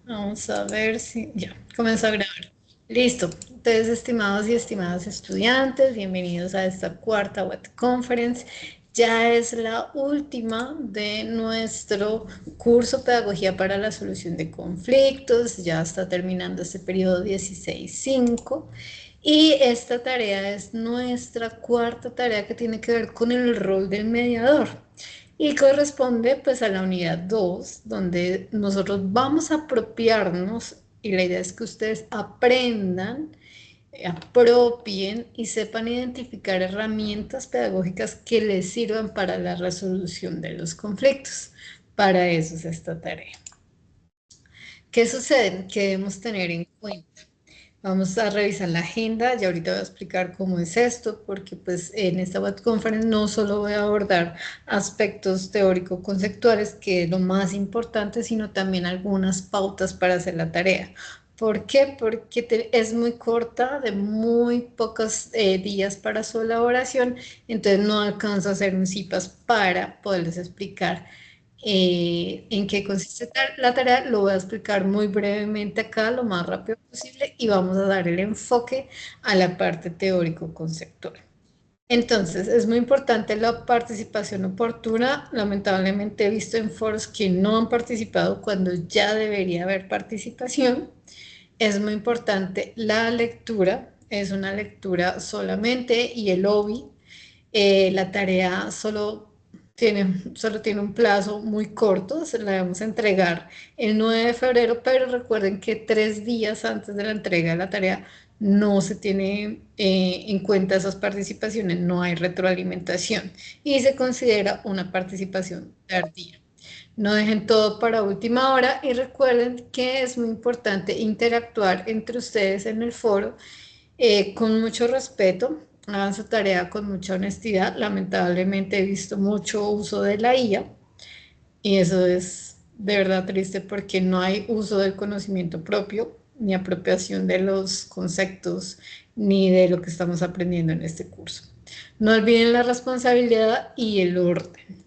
Vamos a ver si ya comenzó a grabar. Listo. Entonces, estimados y estimadas estudiantes, bienvenidos a esta cuarta web conference. Ya es la última de nuestro curso Pedagogía para la Solución de Conflictos. Ya está terminando este periodo 16.5. Y esta tarea es nuestra cuarta tarea que tiene que ver con el rol del mediador. Y corresponde pues a la unidad 2 donde nosotros vamos a apropiarnos y la idea es que ustedes aprendan, apropien y sepan identificar herramientas pedagógicas que les sirvan para la resolución de los conflictos. Para eso es esta tarea. ¿Qué sucede? Que debemos tener en cuenta. Vamos a revisar la agenda, y ahorita voy a explicar cómo es esto, porque pues en esta web conference no solo voy a abordar aspectos teórico-conceptuales, que es lo más importante, sino también algunas pautas para hacer la tarea. ¿Por qué? Porque es muy corta, de muy pocos días para su elaboración, entonces no alcanzo a hacer un CIPAS para poderles explicar en qué consiste la tarea. Lo voy a explicar muy brevemente acá, lo más rápido posible, y vamos a dar el enfoque a la parte teórico-conceptual. Entonces, es muy importante la participación oportuna. Lamentablemente he visto en foros que no han participado cuando ya debería haber participación. Es muy importante la lectura, es una lectura solamente y el OBI. La tarea solo tiene un plazo muy corto, se la debemos entregar el 9 de febrero, pero recuerden que 3 días antes de la entrega de la tarea no se tiene en cuenta esas participaciones, no hay retroalimentación y se considera una participación tardía. No dejen todo para última hora y recuerden que es muy importante interactuar entre ustedes en el foro con mucho respeto. Hagan su tarea con mucha honestidad. Lamentablemente he visto mucho uso de la IA y eso es de verdad triste porque no hay uso del conocimiento propio ni apropiación de los conceptos ni de lo que estamos aprendiendo en este curso. No olviden la responsabilidad y el orden.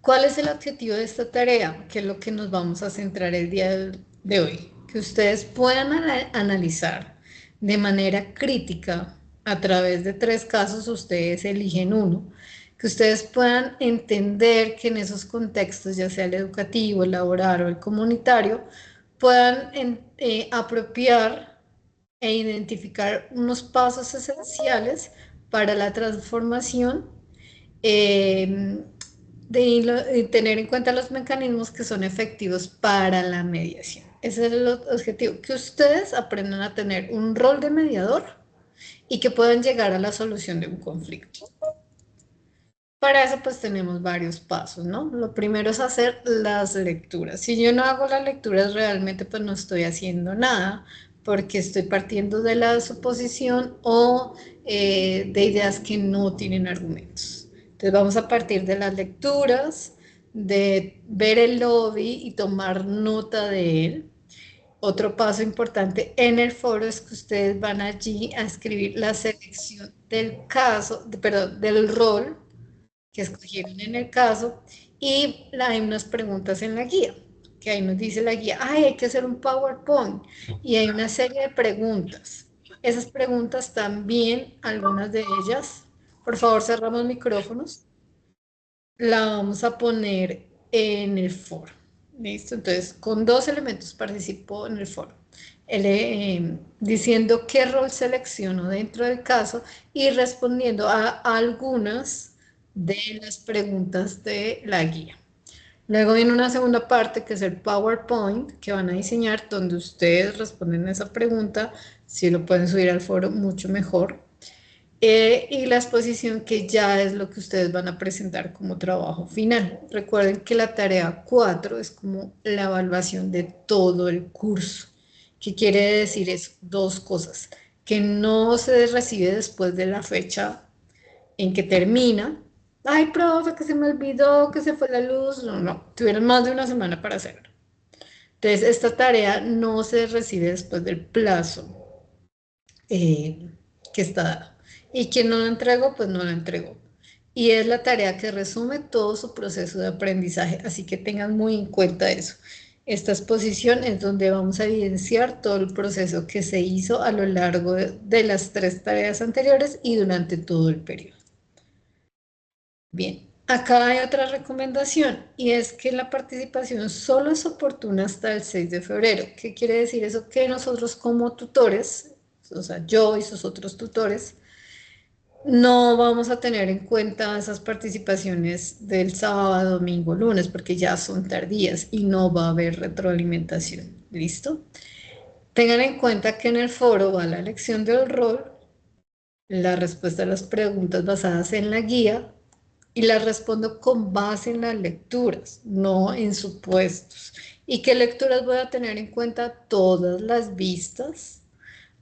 ¿Cuál es el objetivo de esta tarea? Que es lo que nos vamos a centrar el día de hoy. Que ustedes puedan analizar de manera crítica a través de 3 casos, ustedes eligen uno, que ustedes puedan entender que en esos contextos, ya sea el educativo, el laboral o el comunitario, puedan apropiar e identificar unos pasos esenciales para la transformación, eh, de tener en cuenta los mecanismos que son efectivos para la mediación. Ese es el objetivo, que ustedes aprendan a tener un rol de mediador y que puedan llegar a la solución de un conflicto. Para eso pues tenemos varios pasos, ¿no? Lo primero es hacer las lecturas. Si yo no hago las lecturas realmente pues no estoy haciendo nada porque estoy partiendo de la suposición o de ideas que no tienen argumentos. Entonces vamos a partir de las lecturas, de ver el lobby y tomar nota de él. Otro paso importante en el foro es que ustedes van allí a escribir la selección del caso, perdón, del rol que escogieron en el caso y hay unas preguntas en la guía, que ahí nos dice la guía, ay, hay que hacer un PowerPoint y hay una serie de preguntas. Esas preguntas también, algunas de ellas, por favor cerramos micrófonos, la vamos a poner en el foro. ¿Listo? Entonces, con 2 elementos participo en el foro. Diciendo qué rol selecciono dentro del caso y respondiendo a algunas de las preguntas de la guía. Luego viene una segunda parte que es el PowerPoint que van a diseñar donde ustedes responden a esa pregunta. Si lo pueden subir al foro, mucho mejor. Y la exposición que ya es lo que ustedes van a presentar como trabajo final. Recuerden que la tarea 4 es como la evaluación de todo el curso. ¿Qué quiere decir eso? 2 cosas. Que no se recibe después de la fecha en que termina. Ay, profe, que se me olvidó, que se fue la luz. No, no, tuvieron más de una semana para hacerlo. Entonces, esta tarea no se recibe después del plazo que está dado. Y quien no lo entregó, pues no lo entregó. Y es la tarea que resume todo su proceso de aprendizaje, así que tengan muy en cuenta eso. Esta exposición es donde vamos a evidenciar todo el proceso que se hizo a lo largo de las 3 tareas anteriores y durante todo el periodo. Bien, acá hay otra recomendación y es que la participación solo es oportuna hasta el 6 de febrero. ¿Qué quiere decir eso? Que nosotros como tutores, o sea, yo y sus otros tutores, no vamos a tener en cuenta esas participaciones del sábado, domingo, lunes, porque ya son tardías y no va a haber retroalimentación. ¿Listo? Tengan en cuenta que en el foro va la elección del rol, la respuesta a las preguntas basadas en la guía y las respondo con base en las lecturas, no en supuestos. ¿Y qué lecturas voy a tener en cuenta? Todas las vistas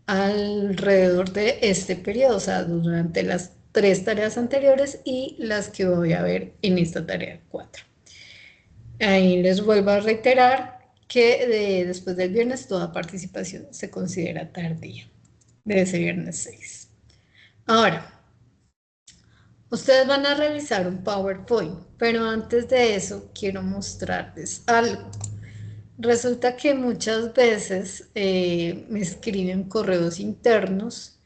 alrededor de este periodo, o sea, durante las 3 tareas anteriores y las que voy a ver en esta tarea 4. Ahí les vuelvo a reiterar que después del viernes toda participación se considera tardía, de ese viernes 6. Ahora, ustedes van a revisar un PowerPoint, pero antes de eso quiero mostrarles algo. Resulta que muchas veces me escriben correos internos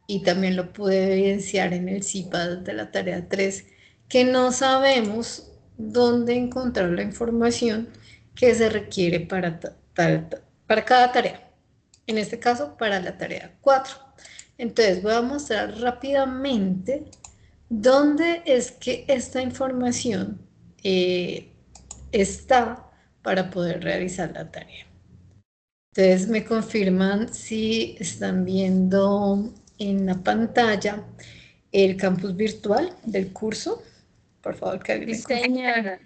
y también lo pude evidenciar en el CIPAD de la tarea 3, que no sabemos dónde encontrar la información que se requiere para cada tarea. En este caso, para la tarea 4. Entonces, voy a mostrar rápidamente dónde es que esta información está para poder realizar la tarea. Entonces me confirman si están viendo en la pantalla el campus virtual del curso. Por favor, que alguien me confirme.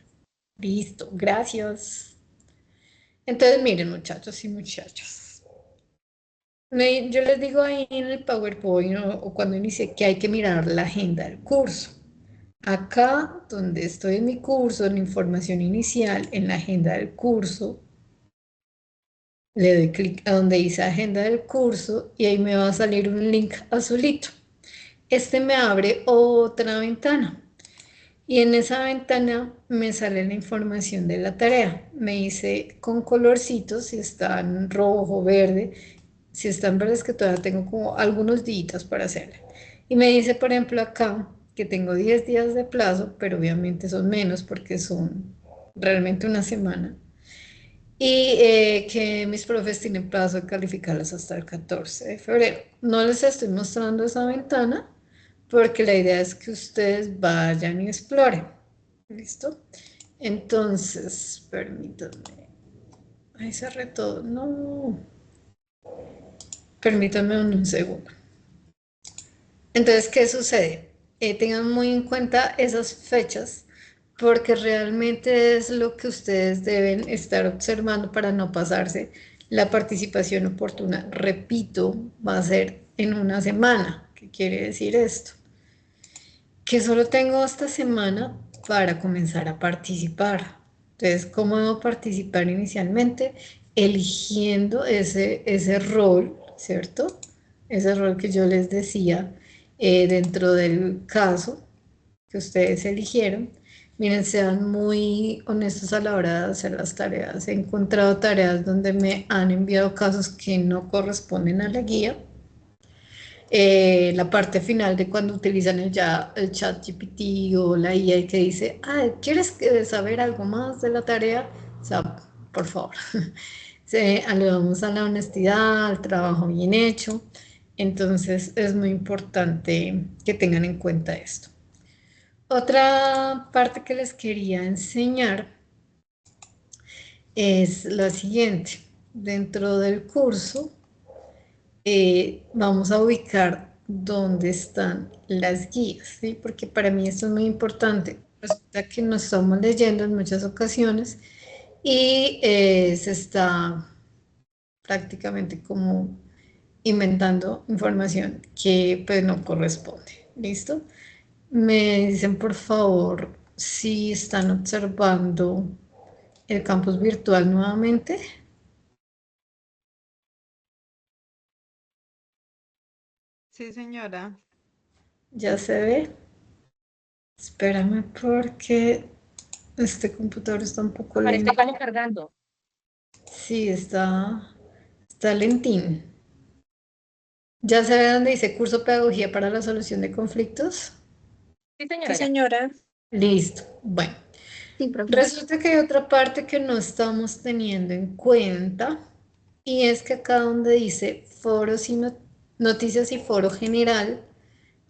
Listo, gracias. Entonces miren muchachos y muchachas. Yo les digo ahí en el PowerPoint o cuando inicié que hay que mirar la agenda del curso. Acá donde estoy en mi curso, en la información inicial, en la agenda del curso, le doy clic a donde dice agenda del curso y ahí me va a salir un link azulito. Este me abre otra ventana y en esa ventana me sale la información de la tarea. Me dice con colorcitos si está en rojo, verde. Si están verdes que todavía tengo como algunos días para hacerla. Y me dice, por ejemplo, acá que tengo 10 días de plazo, pero obviamente son menos porque son realmente una semana y que mis profes tienen plazo de calificarlas hasta el 14 de febrero. No les estoy mostrando esa ventana porque la idea es que ustedes vayan y exploren. ¿Listo? Entonces, permítanme. Ahí cerré todo. No. Permítanme un segundo. Entonces, ¿qué sucede? Tengan muy en cuenta esas fechas porque realmente es lo que ustedes deben estar observando para no pasarse. La participación oportuna, repito, va a ser en una semana. ¿Qué quiere decir esto? Que solo tengo esta semana para comenzar a participar. Entonces, ¿cómo debo participar inicialmente? Eligiendo ese rol, ¿cierto? Ese rol que yo les decía dentro del caso que ustedes eligieron. Miren, sean muy honestos a la hora de hacer las tareas. He encontrado tareas donde me han enviado casos que no corresponden a la guía. La parte final de cuando utilizan el chat GPT o la IA que dice, ¿quieres saber algo más de la tarea? O sea, por favor, aludamos a la honestidad, al trabajo bien hecho. Entonces es muy importante que tengan en cuenta esto. Otra parte que les quería enseñar es la siguiente. Dentro del curso vamos a ubicar dónde están las guías, ¿sí? Porque para mí esto es muy importante. Resulta que nos estamos leyendo en muchas ocasiones y se está prácticamente como inventando información que pues no corresponde. ¿Listo? Me dicen por favor si están observando el campus virtual nuevamente. Sí, señora. Ya se ve. Espérame porque este computador está un poco Aparece lento. cargando. Sí, está lentín. ¿Ya sabe dónde dice curso Pedagogía para la Solución de Conflictos? Sí, Sí, señora, ya. señora. Listo. Bueno, Sí, profe. resulta que hay otra parte que no estamos teniendo en cuenta y es que acá donde dice foros y noticias y foro general,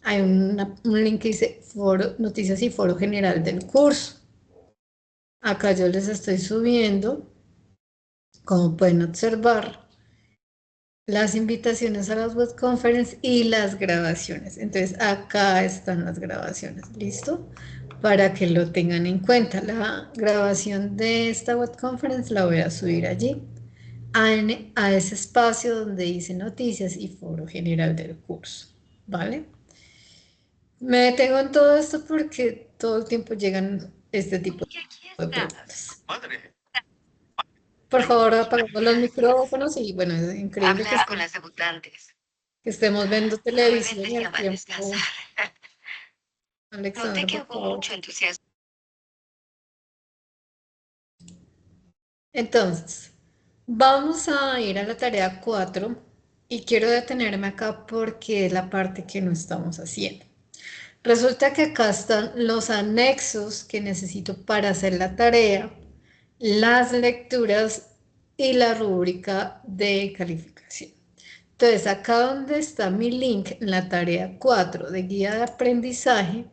hay un link que dice foro, noticias y foro general del curso. Acá yo les estoy subiendo, como pueden observar, las invitaciones a las web conference y las grabaciones. Entonces, acá están las grabaciones, ¿listo? Para que lo tengan en cuenta. La grabación de esta web conference la voy a subir allí, a ese espacio donde dice noticias y foro general del curso, ¿vale? Me detengo en todo esto porque todo el tiempo llegan este tipo de preguntas. Por favor, apagamos los micrófonos y bueno, es increíble Hablar con las debutantes. que estemos viendo televisión y al Probablemente ya va a tiempo. descansar. Noté Alexandra, que por hubo favor. mucho entusiasmo. Entonces, vamos a ir a la tarea 4 y quiero detenerme acá porque es la parte que no estamos haciendo. Resulta que acá están los anexos que necesito para hacer la tarea, las lecturas y la rúbrica de calificación. Entonces, acá donde está mi link en la tarea 4 de guía de aprendizaje,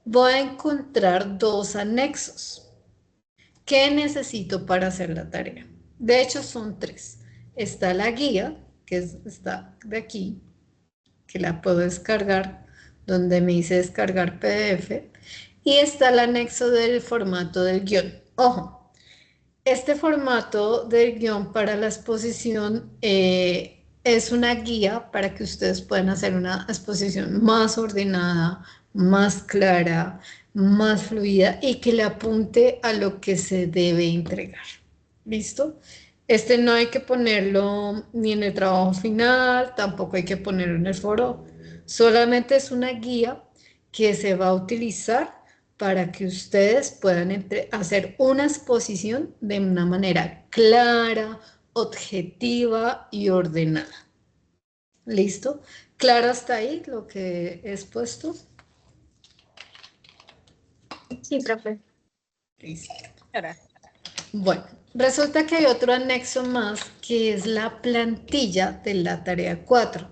voy a encontrar dos anexos. ¿Qué necesito para hacer la tarea? De hecho, son tres. Está la guía, está de aquí, que la puedo descargar, donde me dice descargar PDF, y está el anexo del formato del guión. Ojo, este formato del guión para la exposición es una guía para que ustedes puedan hacer una exposición más ordenada, más clara, más fluida y que le apunte a lo que se debe entregar. ¿Listo? Este no hay que ponerlo ni en el trabajo final, tampoco hay que ponerlo en el foro. Solamente es una guía que se va a utilizar para que ustedes puedan hacer una exposición de una manera clara, objetiva y ordenada. ¿Listo? ¿Claro hasta ahí lo que he expuesto? Sí, profe. Listo. Señora. Bueno, resulta que hay otro anexo más que es la plantilla de la tarea 4.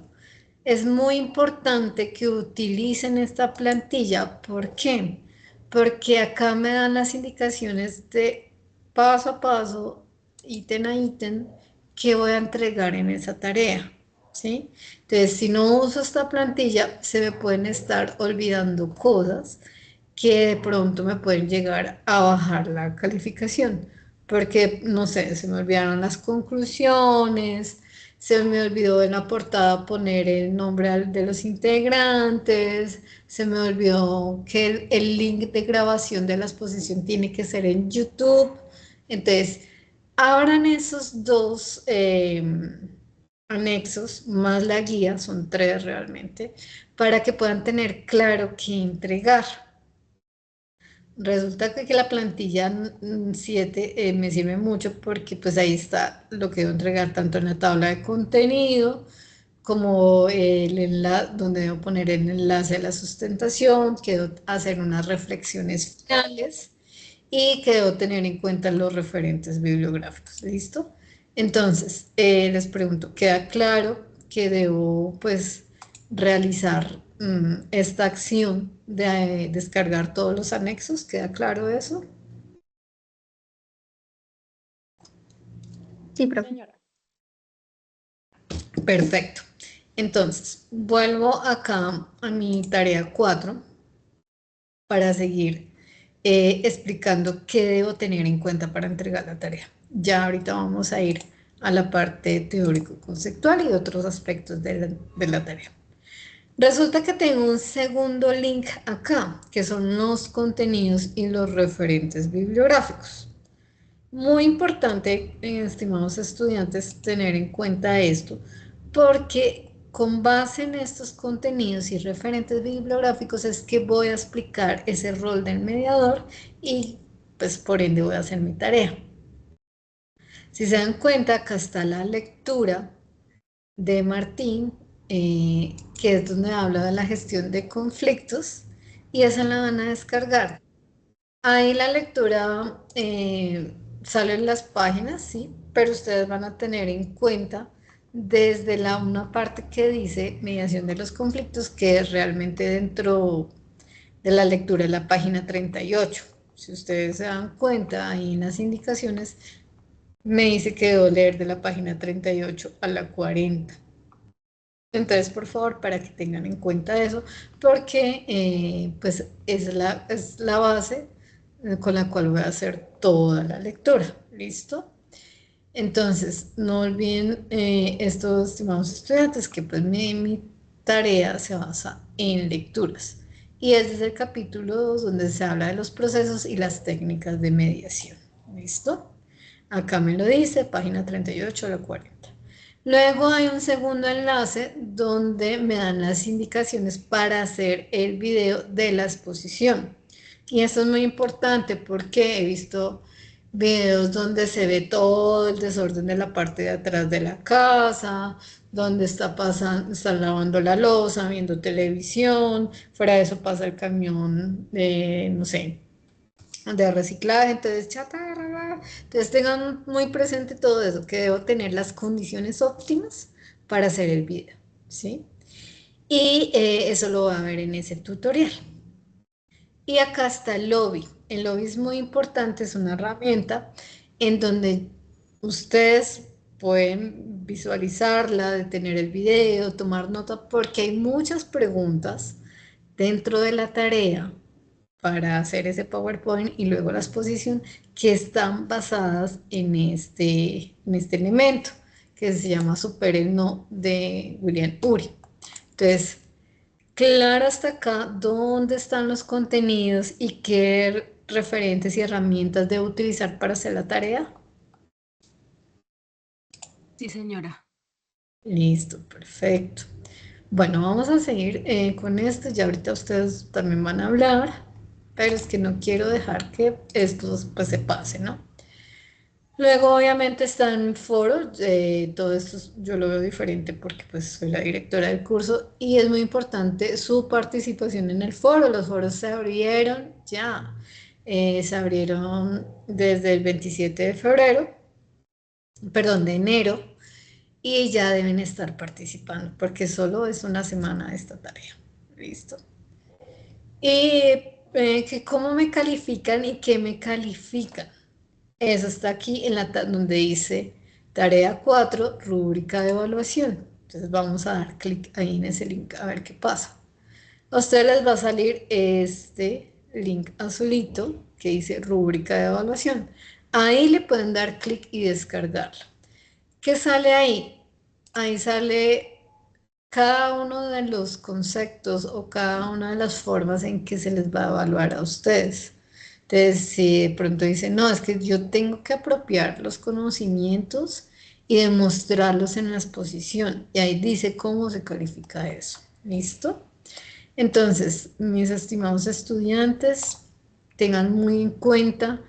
Es muy importante que utilicen esta plantilla. ¿Por qué? Porque acá me dan las indicaciones de paso a paso, ítem a ítem, que voy a entregar en esa tarea. ¿Sí? Entonces, si no uso esta plantilla, se me pueden estar olvidando cosas que de pronto me pueden llegar a bajar la calificación, porque, no sé, se me olvidaron las conclusiones, se me olvidó en la portada poner el nombre de los integrantes, se me olvidó que el link de grabación de la exposición tiene que ser en YouTube. Entonces, abran esos dos anexos más la guía, son tres realmente, para que puedan tener claro qué entregar. Resulta que la plantilla 7 me sirve mucho porque pues ahí está lo que debo entregar tanto en la tabla de contenido como donde debo poner el enlace de la sustentación, que debo hacer unas reflexiones finales y que debo tener en cuenta los referentes bibliográficos. ¿Listo? Entonces, les pregunto, ¿queda claro que debo pues realizar esta acción de descargar todos los anexos? ¿Queda claro eso? Sí, Sí, profe. señora. Perfecto. Entonces, vuelvo acá a mi tarea 4 para seguir explicando qué debo tener en cuenta para entregar la tarea. Ya ahorita vamos a ir a la parte teórico-conceptual y otros aspectos de la tarea. Resulta que tengo un segundo link acá, que son los contenidos y los referentes bibliográficos. Muy importante, estimados estudiantes, tener en cuenta esto, porque con base en estos contenidos y referentes bibliográficos es que voy a explicar ese rol del mediador y pues por ende voy a hacer mi tarea. Si se dan cuenta, acá está la lectura de Martín, que es donde habla de la gestión de conflictos, y esa la van a descargar. Ahí la lectura sale en las páginas, sí, pero ustedes van a tener en cuenta desde una parte que dice mediación de los conflictos, que es realmente dentro de la lectura de la página 38. Si ustedes se dan cuenta, ahí en las indicaciones me dice que debo leer de la página 38 a la 40. Entonces, por favor, para que tengan en cuenta eso, porque pues es la base con la cual voy a hacer toda la lectura. ¿Listo? Entonces, no olviden estos, estimados estudiantes, que pues mi tarea se basa en lecturas. Y este es el capítulo 2 donde se habla de los procesos y las técnicas de mediación. ¿Listo? Acá me lo dice, página 38 a la 40. Luego hay un segundo enlace donde me dan las indicaciones para hacer el video de la exposición. Y esto es muy importante porque he visto videos donde se ve todo el desorden de la parte de atrás de la casa, donde están lavando la loza, viendo televisión, fuera de eso pasa el camión de, no sé, de reciclaje, entonces chatarra. Entonces tengan muy presente todo eso, que debo tener las condiciones óptimas para hacer el video, ¿sí? Y eso lo va a ver en ese tutorial. Y acá está el lobby. El lobby es muy importante, es una herramienta en donde ustedes pueden visualizarla, detener el video, tomar nota, porque hay muchas preguntas dentro de la tarea para hacer ese PowerPoint y luego la exposición que están basadas en este elemento que se llama Super el No de William Ury. Entonces, claro hasta acá dónde están los contenidos y qué referentes y herramientas debo utilizar para hacer la tarea. Sí, señora. Listo, perfecto. Bueno, vamos a seguir con esto. Ya ahorita ustedes también van a hablar, pero es que no quiero dejar que esto pues se pase, ¿no? Luego, obviamente, está en foros. Todo esto yo lo veo diferente porque pues soy la directora del curso y es muy importante su participación en el foro. Los foros se abrieron ya. Se abrieron desde el 27 de febrero, perdón, de enero, y ya deben estar participando porque solo es una semana esta tarea. ¿Listo? Y que cómo me califican y qué me califican. Eso está aquí en donde dice tarea 4, rúbrica de evaluación. Entonces vamos a dar clic ahí en ese link a ver qué pasa. A ustedes les va a salir este link azulito que dice rúbrica de evaluación. Ahí le pueden dar clic y descargarla. ¿Qué sale ahí? Ahí sale cada uno de los conceptos o cada una de las formas en que se les va a evaluar a ustedes. Entonces, si de pronto dicen, no, es que yo tengo que apropiar los conocimientos y demostrarlos en la exposición, y ahí dice cómo se califica eso. ¿Listo? Entonces, mis estimados estudiantes, tengan muy en cuenta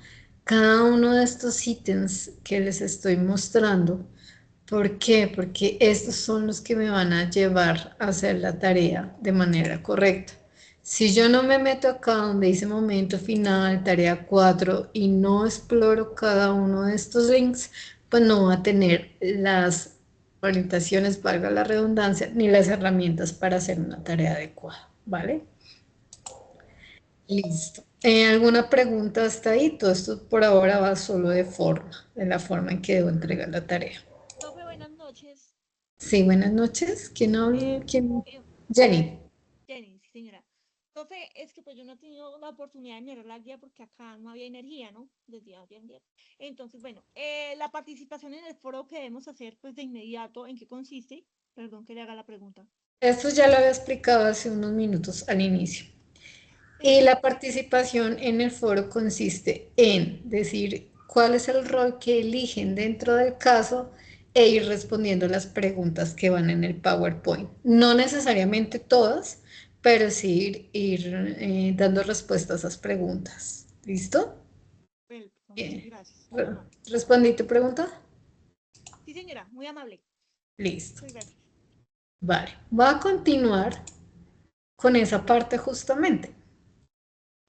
cada uno de estos ítems que les estoy mostrando. ¿Por qué? Porque estos son los que me van a llevar a hacer la tarea de manera correcta. Si yo no me meto acá donde dice momento final, tarea 4 y no exploro cada uno de estos links, pues no va a tener las orientaciones, valga la redundancia, ni las herramientas para hacer una tarea adecuada, ¿vale? Listo. ¿Alguna pregunta hasta ahí? Todo esto por ahora va solo de la forma en que debo entregar la tarea. Profe, buenas noches. Sí, buenas noches. ¿Quién habla? ¿Quién? Eh, Jenny. Jenny, sí, señora. Profe, es que pues yo no he tenido la oportunidad de mirar la guía porque acá no había energía, ¿no? Desde ayer. Entonces, bueno, la participación en el foro que debemos hacer pues de inmediato, ¿en qué consiste? Perdón que le haga la pregunta. Esto ya lo había explicado hace unos minutos al inicio. Y la Perfecto. participación en el foro consiste en decir cuál es el rol que eligen dentro del caso e ir respondiendo las preguntas que van en el PowerPoint. No necesariamente todas, pero sí ir dando respuesta a esas preguntas. ¿Listo? Perfecto, muchas Bien. gracias. ¿Respondí tu pregunta? Sí, señora, muy amable. Listo. Muchas gracias. Vale. Va a continuar con esa parte justamente.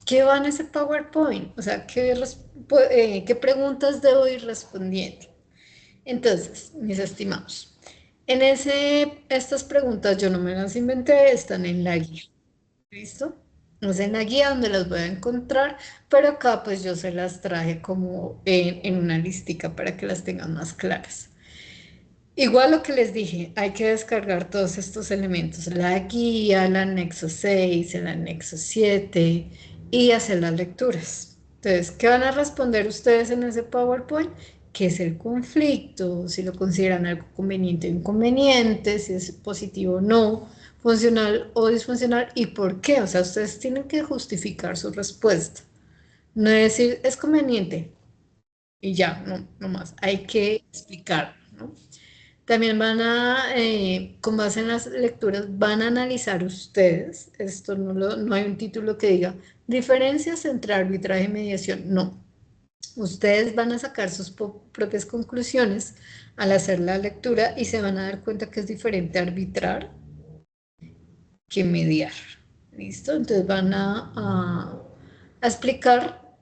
¿Qué va en ese PowerPoint? O sea, ¿qué preguntas debo ir respondiendo? Entonces, mis estimados, estas preguntas yo no me las inventé, están en la guía. ¿Listo? Es en la guía donde las voy a encontrar, pero acá pues yo se las traje como en una listica para que las tengan más claras. Igual lo que les dije, hay que descargar todos estos elementos, la guía, el anexo 6, el anexo 7 y hacer las lecturas. Entonces, ¿qué van a responder ustedes en ese PowerPoint? ¿Qué es el conflicto? Si lo consideran algo conveniente o inconveniente, si es positivo o no, funcional o disfuncional y por qué. O sea, ustedes tienen que justificar su respuesta. No es decir, es conveniente y ya, no, no más. Hay que explicar, ¿no? También con base en las lecturas, van a analizar ustedes, esto no hay un título que diga diferencias entre arbitraje y mediación, no. Ustedes van a sacar sus propias conclusiones al hacer la lectura y se van a dar cuenta que es diferente arbitrar que mediar. ¿Listo? Entonces van a explicar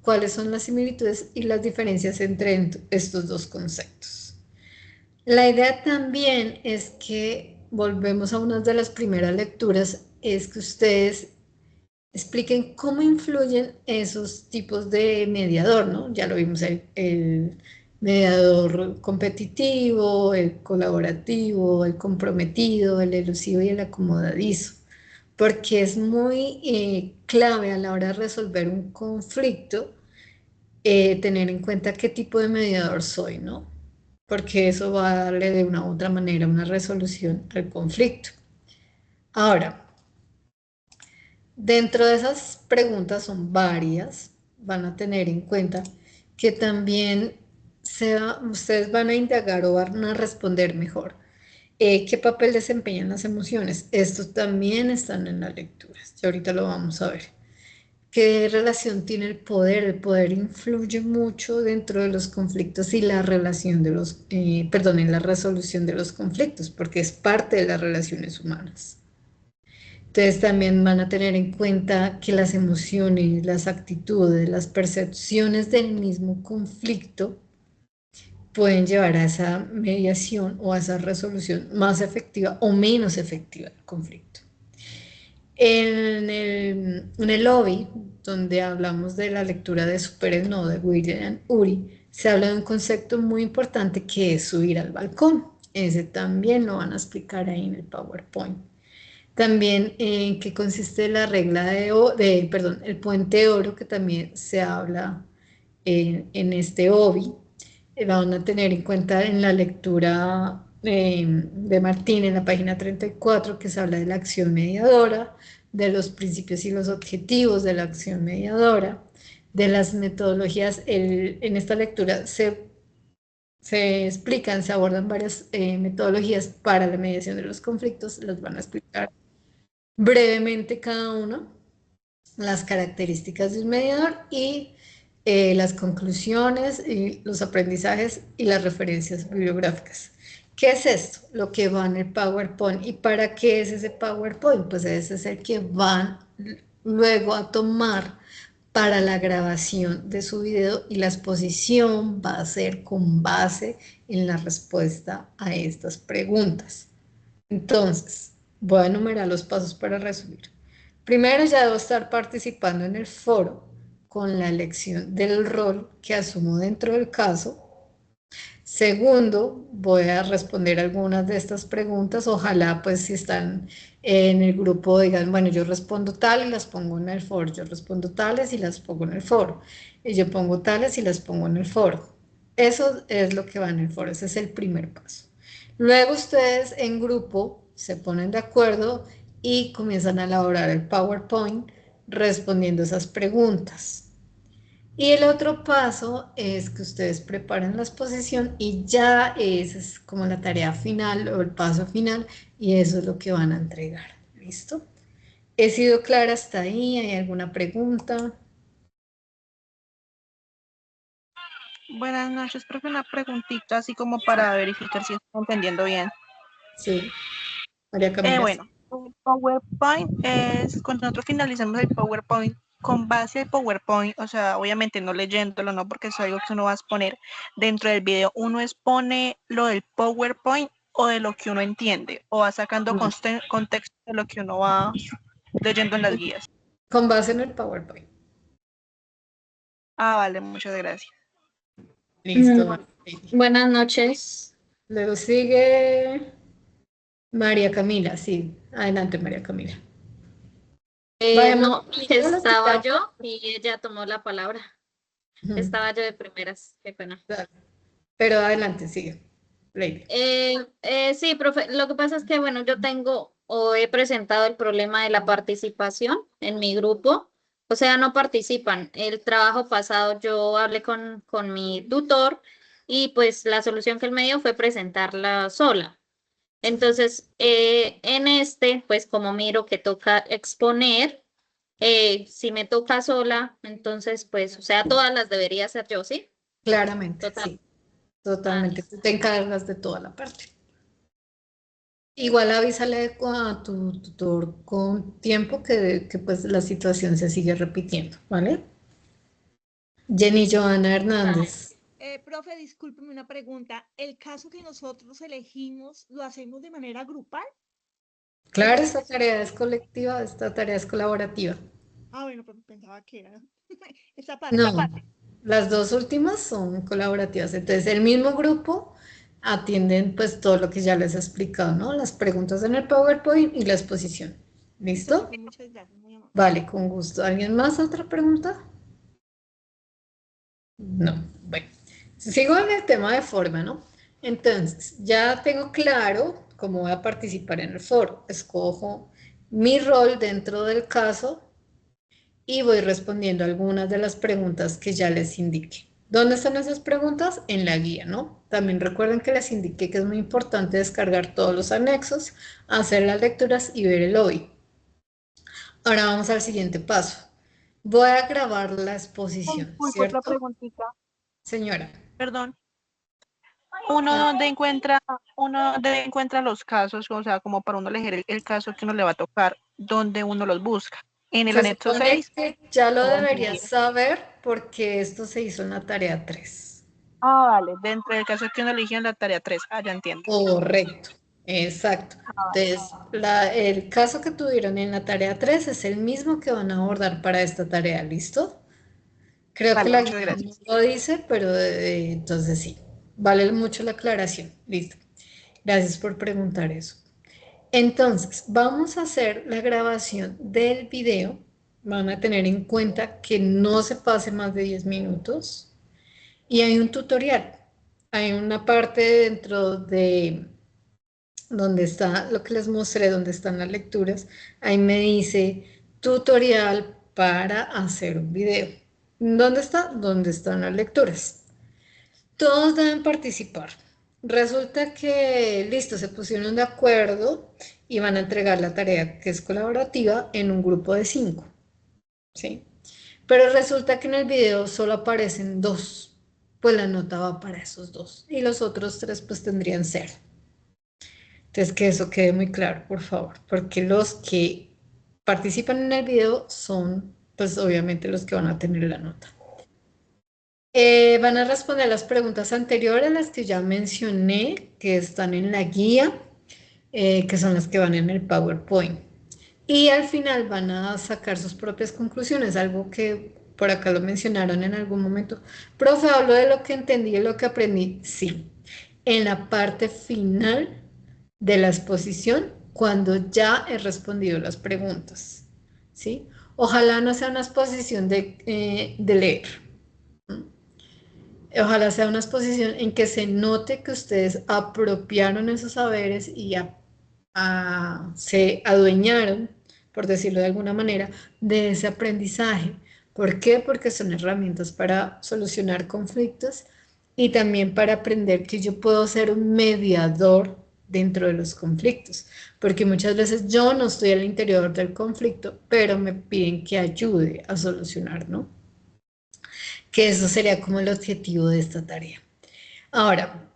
cuáles son las similitudes y las diferencias entre estos dos conceptos. La idea también es que, volvemos a una de las primeras lecturas, es que ustedes expliquen cómo influyen esos tipos de mediador, ¿no? Ya lo vimos, el mediador competitivo, el colaborativo, el comprometido, el elusivo y el acomodadizo, porque es muy clave a la hora de resolver un conflicto, tener en cuenta qué tipo de mediador soy, ¿no? Porque eso va a darle de una u otra manera una resolución al conflicto. Ahora, dentro de esas preguntas son varias, van a tener en cuenta que también ustedes van a indagar o van a responder mejor. ¿Qué papel desempeñan las emociones? Estos también están en las lecturas, y ahorita lo vamos a ver. ¿Qué relación tiene el poder? El poder influye mucho dentro de los conflictos y la relación de en la resolución de los conflictos, porque es parte de las relaciones humanas. Entonces también van a tener en cuenta que las emociones, las actitudes, las percepciones del mismo conflicto pueden llevar a esa mediación o a esa resolución más efectiva o menos efectiva del conflicto. En el lobby, donde hablamos de la lectura de Super No de William Ury, se habla de un concepto muy importante que es subir al balcón. Ese también lo van a explicar ahí en el PowerPoint. También en qué consiste la regla el puente de oro, que también se habla en este OBI. Van a tener en cuenta en la lectura de Martín en la página 34 que se habla de la acción mediadora, de los principios y los objetivos de la acción mediadora, de las metodologías. En esta lectura se explican, se abordan varias metodologías para la mediación de los conflictos, las van a explicar brevemente cada uno, las características de un mediador y las conclusiones y los aprendizajes y las referencias bibliográficas. ¿Qué es esto? Lo que va en el PowerPoint. ¿Y para qué es ese PowerPoint? Pues ese es el que van luego a tomar para la grabación de su video y la exposición va a ser con base en la respuesta a estas preguntas. Entonces, voy a enumerar los pasos para resumir. Primero, ya debo estar participando en el foro con la elección del rol que asumo dentro del caso. Segundo, voy a responder algunas de estas preguntas. Ojalá, pues, si están en el grupo, digan, bueno, yo respondo tal y las pongo en el foro. Yo respondo tales y las pongo en el foro. Y yo pongo tales y las pongo en el foro. Eso es lo que va en el foro. Ese es el primer paso. Luego ustedes en grupo se ponen de acuerdo y comienzan a elaborar el PowerPoint respondiendo esas preguntas. Y el otro paso es que ustedes preparen la exposición y ya esa es como la tarea final o el paso final y eso es lo que van a entregar. ¿Listo? ¿He sido clara hasta ahí? ¿Hay alguna pregunta? Buenas noches, profe, una preguntita así como para verificar si estoy entendiendo bien. Sí, María Camila. Bueno, el PowerPoint es, cuando nosotros finalizamos el PowerPoint, con base al PowerPoint, o sea, obviamente no leyéndolo, no, porque es algo que uno va a exponer dentro del video, uno expone lo del PowerPoint o de lo que uno entiende, o va sacando contexto de lo que uno va leyendo en las guías. Con base en el PowerPoint. Ah, vale, muchas gracias. Listo. Buenas noches. Luego sigue María Camila, sí. Adelante, María Camila. Vayamos No, estaba yo y ella tomó la palabra. Estaba yo de primeras, qué pena. Pero adelante, sigue. Lady. Sí, profe, lo que pasa es que, bueno, yo tengo o he presentado el problema de la participación en mi grupo. O sea, no participan. El trabajo pasado yo hablé con mi tutor y pues la solución que él me dio fue presentarla sola. Entonces, en este, pues como miro que toca exponer, si me toca sola, entonces, pues, o sea, todas las debería hacer yo, ¿sí? Claramente, Total. sí. Totalmente. listo. Tú te encargas de toda la parte. Igual avísale a tu tutor con tiempo que pues la situación se sigue repitiendo, ¿vale? Jenny Joana Hernández. Profe, discúlpeme una pregunta. ¿El caso que nosotros elegimos lo hacemos de manera grupal? Claro, esta tarea es colectiva, esta tarea es colaborativa. Ah, bueno, pues pensaba que era esa parte. No, las dos últimas son colaborativas. Entonces, el mismo grupo atienden pues todo lo que ya les he explicado, ¿no? Las preguntas en el PowerPoint y la exposición. ¿Listo? Muchas gracias, muy amable. Vale, con gusto. ¿Alguien más? ¿Otra pregunta? No, bueno. Sigo en el tema de forma, ¿no? Entonces, ya tengo claro cómo voy a participar en el foro. Escojo mi rol dentro del caso y voy respondiendo algunas de las preguntas que ya les indiqué. ¿Dónde están esas preguntas? En la guía, ¿no? También recuerden que les indiqué que es muy importante descargar todos los anexos, hacer las lecturas y ver el OI. Ahora vamos al siguiente paso. Voy a grabar la exposición, Disculpe, otra ¿cierto? preguntita. Señora. Perdón. Uno dónde encuentra los casos, o sea, como para uno elegir el caso que uno le va a tocar, donde uno los busca. En el Se anexo supone 6. que ya lo o en la deberías guía. saber porque esto se hizo en la tarea 3. Ah, vale, dentro del caso que uno eligió en la tarea 3. Ah, ya entiendo. Correcto, exacto. Entonces, el caso que tuvieron en la tarea 3 es el mismo que van a abordar para esta tarea, ¿listo? Creo Vale, que la muchas guía no gracias. lo dice, pero entonces sí. Vale mucho la aclaración. Listo. Gracias por preguntar eso. Entonces, vamos a hacer la grabación del video. Van a tener en cuenta que no se pase más de 10 minutos. Y hay un tutorial. Hay una parte dentro de donde está lo que les mostré, donde están las lecturas. Ahí me dice tutorial para hacer un video. ¿Dónde está? Donde están las lecturas. Todos deben participar. Resulta que, listo, se pusieron de acuerdo y van a entregar la tarea que es colaborativa en un grupo de 5, ¿sí? Pero resulta que en el video solo aparecen 2, pues la nota va para esos 2 y los otros 3 pues tendrían 0. Entonces que eso quede muy claro, por favor, porque los que participan en el video son pues obviamente los que van a tener la nota. Van a responder las preguntas anteriores, las que ya mencioné, que están en la guía, que son las que van en el PowerPoint. Y al final van a sacar sus propias conclusiones, algo que por acá lo mencionaron en algún momento. Profe, hablo de lo que entendí y lo que aprendí. Sí, en la parte final de la exposición, cuando ya he respondido las preguntas. ¿Sí? Ojalá no sea una exposición de leer. Ojalá sea una exposición en que se note que ustedes apropiaron esos saberes y se adueñaron, por decirlo de alguna manera, de ese aprendizaje. ¿Por qué? Porque son herramientas para solucionar conflictos y también para aprender que yo puedo ser un mediador dentro de los conflictos, porque muchas veces yo no estoy al interior del conflicto, pero me piden que ayude a solucionar, ¿no? que eso sería como el objetivo de esta tarea. Ahora,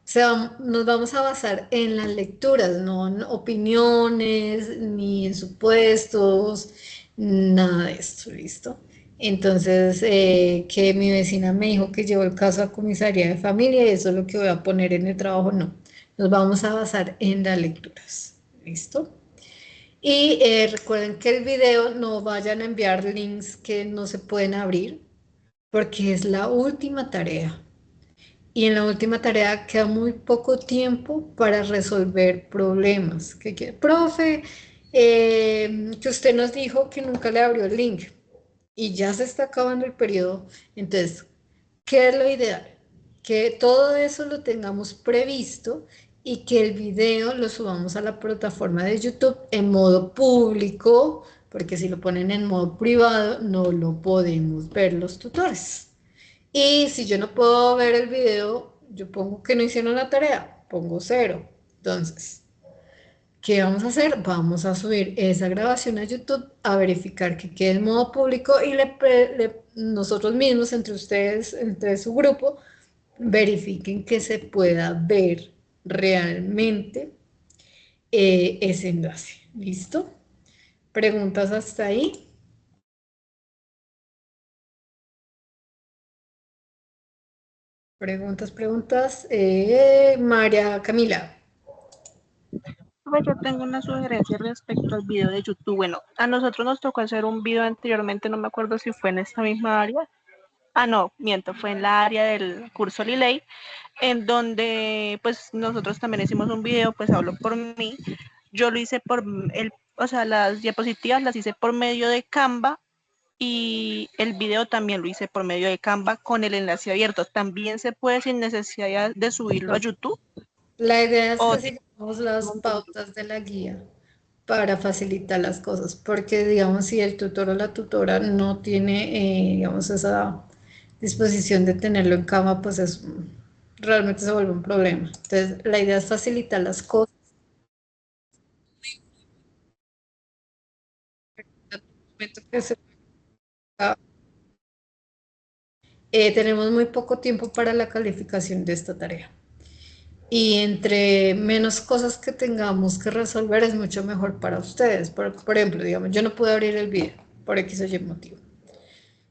nos vamos a basar en las lecturas, no en opiniones, ni en supuestos, nada de esto, ¿listo? Entonces, que mi vecina me dijo que llevó el caso a comisaría de familia y eso es lo que voy a poner en el trabajo, no. Nos vamos a basar en las lecturas, ¿listo? Y recuerden que el video no vayan a enviar links que no se pueden abrir, porque es la última tarea. Y en la última tarea queda muy poco tiempo para resolver problemas. Profe, que usted nos dijo que nunca le abrió el link y ya se está acabando el periodo. Entonces, ¿qué es lo ideal? Que todo eso lo tengamos previsto y que el video lo subamos a la plataforma de YouTube en modo público, porque si lo ponen en modo privado no lo podemos ver los tutores. Y si yo no puedo ver el video, yo pongo que no hicieron la tarea, pongo 0. Entonces, ¿qué vamos a hacer? Vamos a subir esa grabación a YouTube a verificar que quede en modo público y nosotros mismos, entre ustedes, entre su grupo, verifiquen que se pueda ver realmente ese enlace. ¿Listo? ¿Preguntas hasta ahí? Preguntas. María Camila. Pues yo tengo una sugerencia respecto al video de YouTube. Bueno, a nosotros nos tocó hacer un video anteriormente, no me acuerdo si fue en esta misma área. Ah, no, miento, fue en la área del curso Liley, en donde pues nosotros también hicimos un video, pues hablo por mí. Yo lo hice o sea, las diapositivas las hice por medio de Canva y el video también lo hice por medio de Canva con el enlace abierto. También se puede sin necesidad de subirlo a YouTube. La idea es O que sigamos las pautas de la guía para facilitar las cosas, porque digamos si el tutor o la tutora no tiene, digamos, esa disposición de tenerlo en cama, pues realmente se vuelve un problema. Entonces, la idea es facilitar las cosas. Tenemos muy poco tiempo para la calificación de esta tarea. Y entre menos cosas que tengamos que resolver es mucho mejor para ustedes. Por ejemplo, digamos, yo no pude abrir el video por X o Y motivo.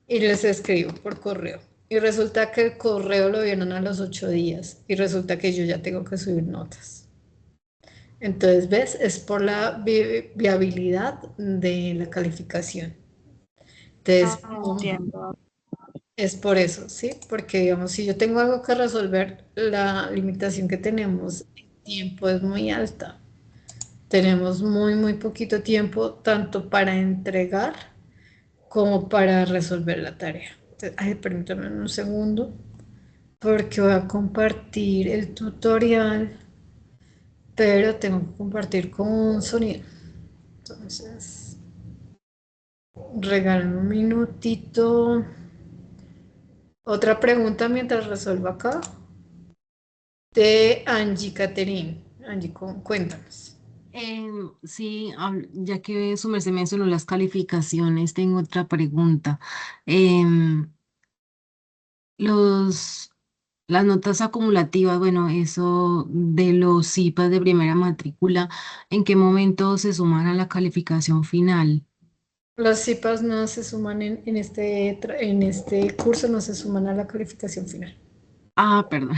Y les escribo por correo. Y resulta que el correo lo vieron a los 8 días. Y resulta que yo ya tengo que subir notas. Entonces, ¿ves? Es por la viabilidad de la calificación. Entonces, entiendo. es por eso, ¿sí? Porque, digamos, si yo tengo algo que resolver, la limitación que tenemos en tiempo es muy alta. Tenemos muy poquito tiempo, tanto para entregar como para resolver la tarea. Entonces, ay, permítame un segundo, porque voy a compartir el tutorial, pero tengo que compartir con un sonido. Entonces, regálame un minutito. Otra pregunta mientras resuelvo acá. De Angie Caterine. Angie, cuéntanos. Sí, ya que su merced mencionó las calificaciones, tengo otra pregunta. Los, las notas acumulativas, bueno, eso de los CIPAS de primera matrícula, ¿en qué momento se suman a la calificación final? Los CIPAS no se suman en este curso, no se suman a la calificación final. Ah, perdón,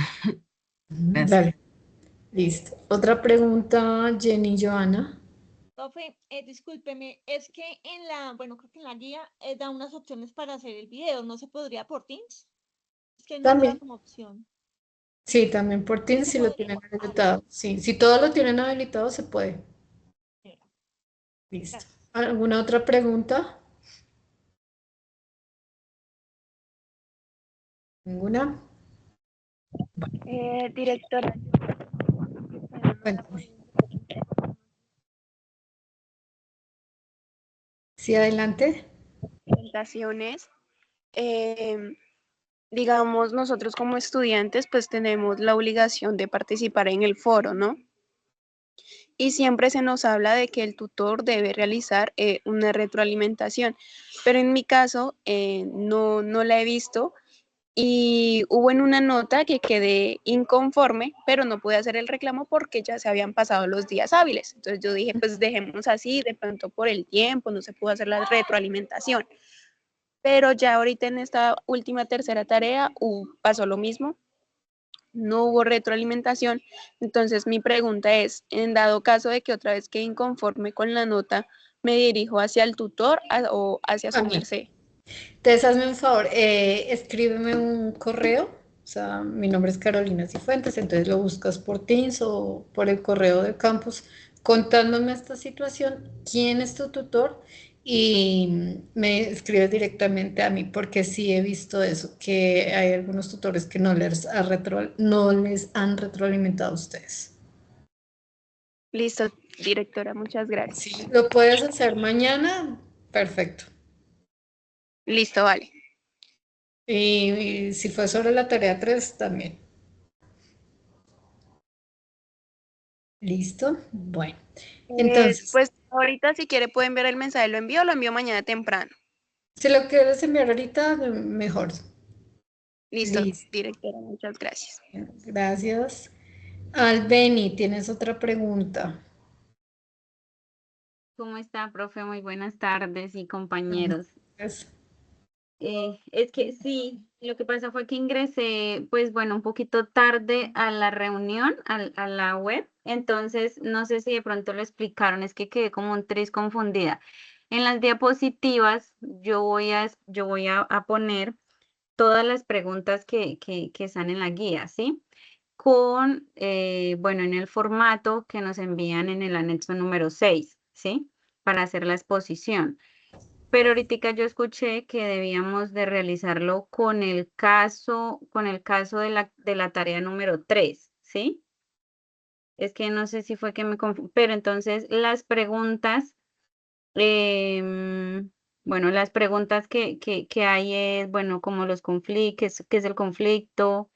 gracias. Dale, listo. Otra pregunta, Jenny Joana. Profe, discúlpeme, es que bueno, creo que en la guía da unas opciones para hacer el video, ¿no se podría por Teams? Es que no me da También. como opción. Sí, también por Sí Teams se si lo podría. tienen habilitado. Sí, si todos lo tienen habilitado, se puede. Señora, Listo. gracias. ¿Alguna otra pregunta? ¿Ninguna? Directora, Cuéntame. Sí, adelante. presentaciones, digamos, nosotros como estudiantes pues tenemos la obligación de participar en el foro, ¿no? Y siempre se nos habla de que el tutor debe realizar una retroalimentación, pero en mi caso no la he visto y hubo en una nota que quedé inconforme, pero no pude hacer el reclamo porque ya se habían pasado los días hábiles. Entonces yo dije, pues dejemos así, de pronto por el tiempo no se pudo hacer la retroalimentación. Pero ya ahorita en esta última tercera tarea pasó lo mismo, no hubo retroalimentación. Entonces mi pregunta es, en dado caso de que otra vez quede inconforme con la nota, ¿me dirijo hacia el tutor o hacia A su mí. merced? Entonces, hazme un favor, escríbeme un correo, o sea, mi nombre es Carolina Cifuentes, entonces lo buscas por Teams o por el correo del campus contándome esta situación, quién es tu tutor y me escribes directamente a mí, porque sí he visto eso, que hay algunos tutores que no les han retroalimentado a ustedes. Listo, directora, muchas Si gracias. lo puedes hacer mañana, perfecto. Listo, vale. Y si fue sobre la tarea 3 también. ¿Listo? Bueno, entonces, Pues ahorita si quiere pueden ver el mensaje, lo envío mañana temprano. si lo quieres enviar ahorita, mejor. Listo, Listo. directora, muchas gracias. Gracias. Albeni, ¿tienes otra pregunta? ¿Cómo está, profe? Muy buenas tardes y compañeros. Es- Es que sí, lo que pasa fue que ingresé, pues bueno, un poquito tarde a la reunión, a la web, entonces no sé si de pronto lo explicaron, es que quedé como un tris confundida. En las diapositivas yo voy a poner todas las preguntas que están en la guía, ¿sí? Bueno, en el formato que nos envían en el anexo número 6, ¿sí? Para hacer la exposición. Pero ahorita yo escuché que debíamos de realizarlo con el caso de la tarea número 3, ¿sí? Es que no sé si fue que me confundí, pero entonces las preguntas, em, bueno, las preguntas que hay es, bueno, como los conflictos, qué es el conflicto,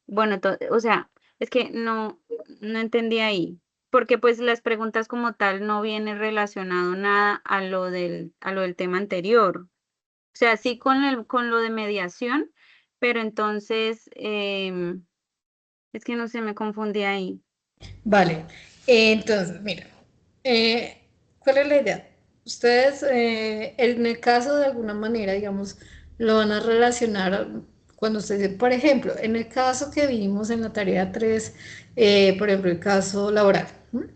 bueno, o sea, es que no entendí ahí, porque pues las preguntas como tal no viene relacionado nada a lo del tema anterior. O sea, sí con lo de mediación, pero entonces, es que no sé, me confundí ahí. Vale, entonces, mira, eh, ¿cuál es la idea? Ustedes, en el caso de alguna manera, digamos, lo van a relacionar cuando ustedes, por ejemplo, en el caso que vimos en la tarea 3, por ejemplo, el caso laboral. ¿M?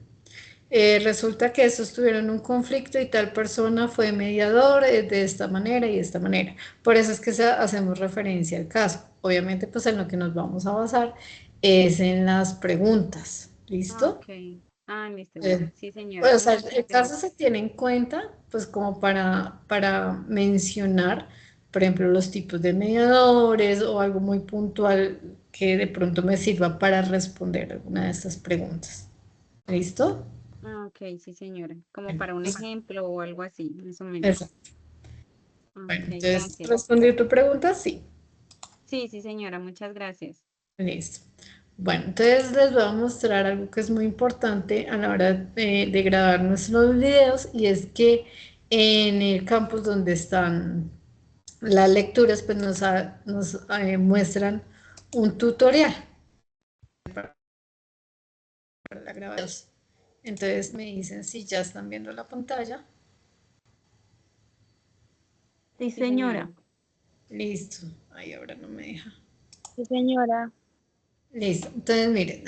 Resulta que estos tuvieron un conflicto y tal persona fue mediador de esta manera y de esta manera. Por eso es que hacemos referencia al caso. Obviamente, pues en lo que nos vamos a basar es en las preguntas. Ah, ¿Listo? ok. Ah, listo, ya. Eh, Sí, señora. o sea, Muchas el caso gracias. se tiene en cuenta, pues como para mencionar, por ejemplo, los tipos de mediadores o algo muy puntual que de pronto me sirva para responder alguna de estas preguntas. ¿Listo? Ah, ok, sí, señora. Como Bueno, para un pues, ejemplo o algo así, más o menos. exacto. Ah, Bueno, ok, entonces, gracias. ¿respondí tu pregunta? Sí. Sí, sí, señora, muchas gracias. Listo. Bueno, entonces les voy a mostrar algo que es muy importante a la hora de grabar nuestros videos y es que en el campus donde están las lecturas, pues nos muestran un tutorial para la grabación. Entonces me dicen si ya están viendo la pantalla. Sí, Sí, señora. señora. Listo. Ahí ahora no me deja. Sí, señora. Listo. Entonces miren.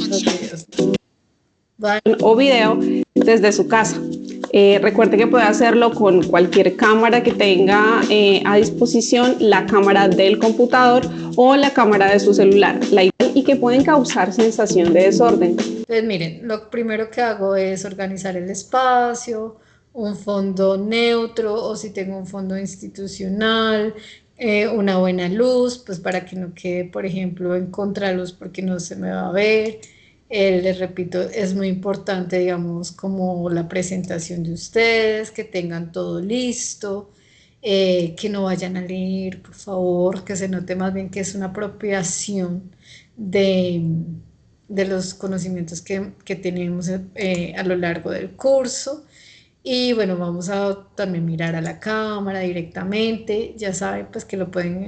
Los videos. Vale. O video desde su casa. Recuerde que puede hacerlo con cualquier cámara que tenga a disposición, la cámara del computador o la cámara de su celular, y que pueden causar sensación de desorden. Entonces, miren, lo primero que hago es organizar el espacio, un fondo neutro o si tengo un fondo institucional, una buena luz, pues para que no quede, por ejemplo, en contraluz porque no se me va a ver. Les repito, es muy importante, digamos, como la presentación de ustedes, que tengan todo listo, que no vayan a leer, por favor, que se note más bien que es una apropiación de los conocimientos que tenemos a lo largo del curso. Y bueno, vamos a también mirar a la cámara directamente. Ya saben, pues que lo pueden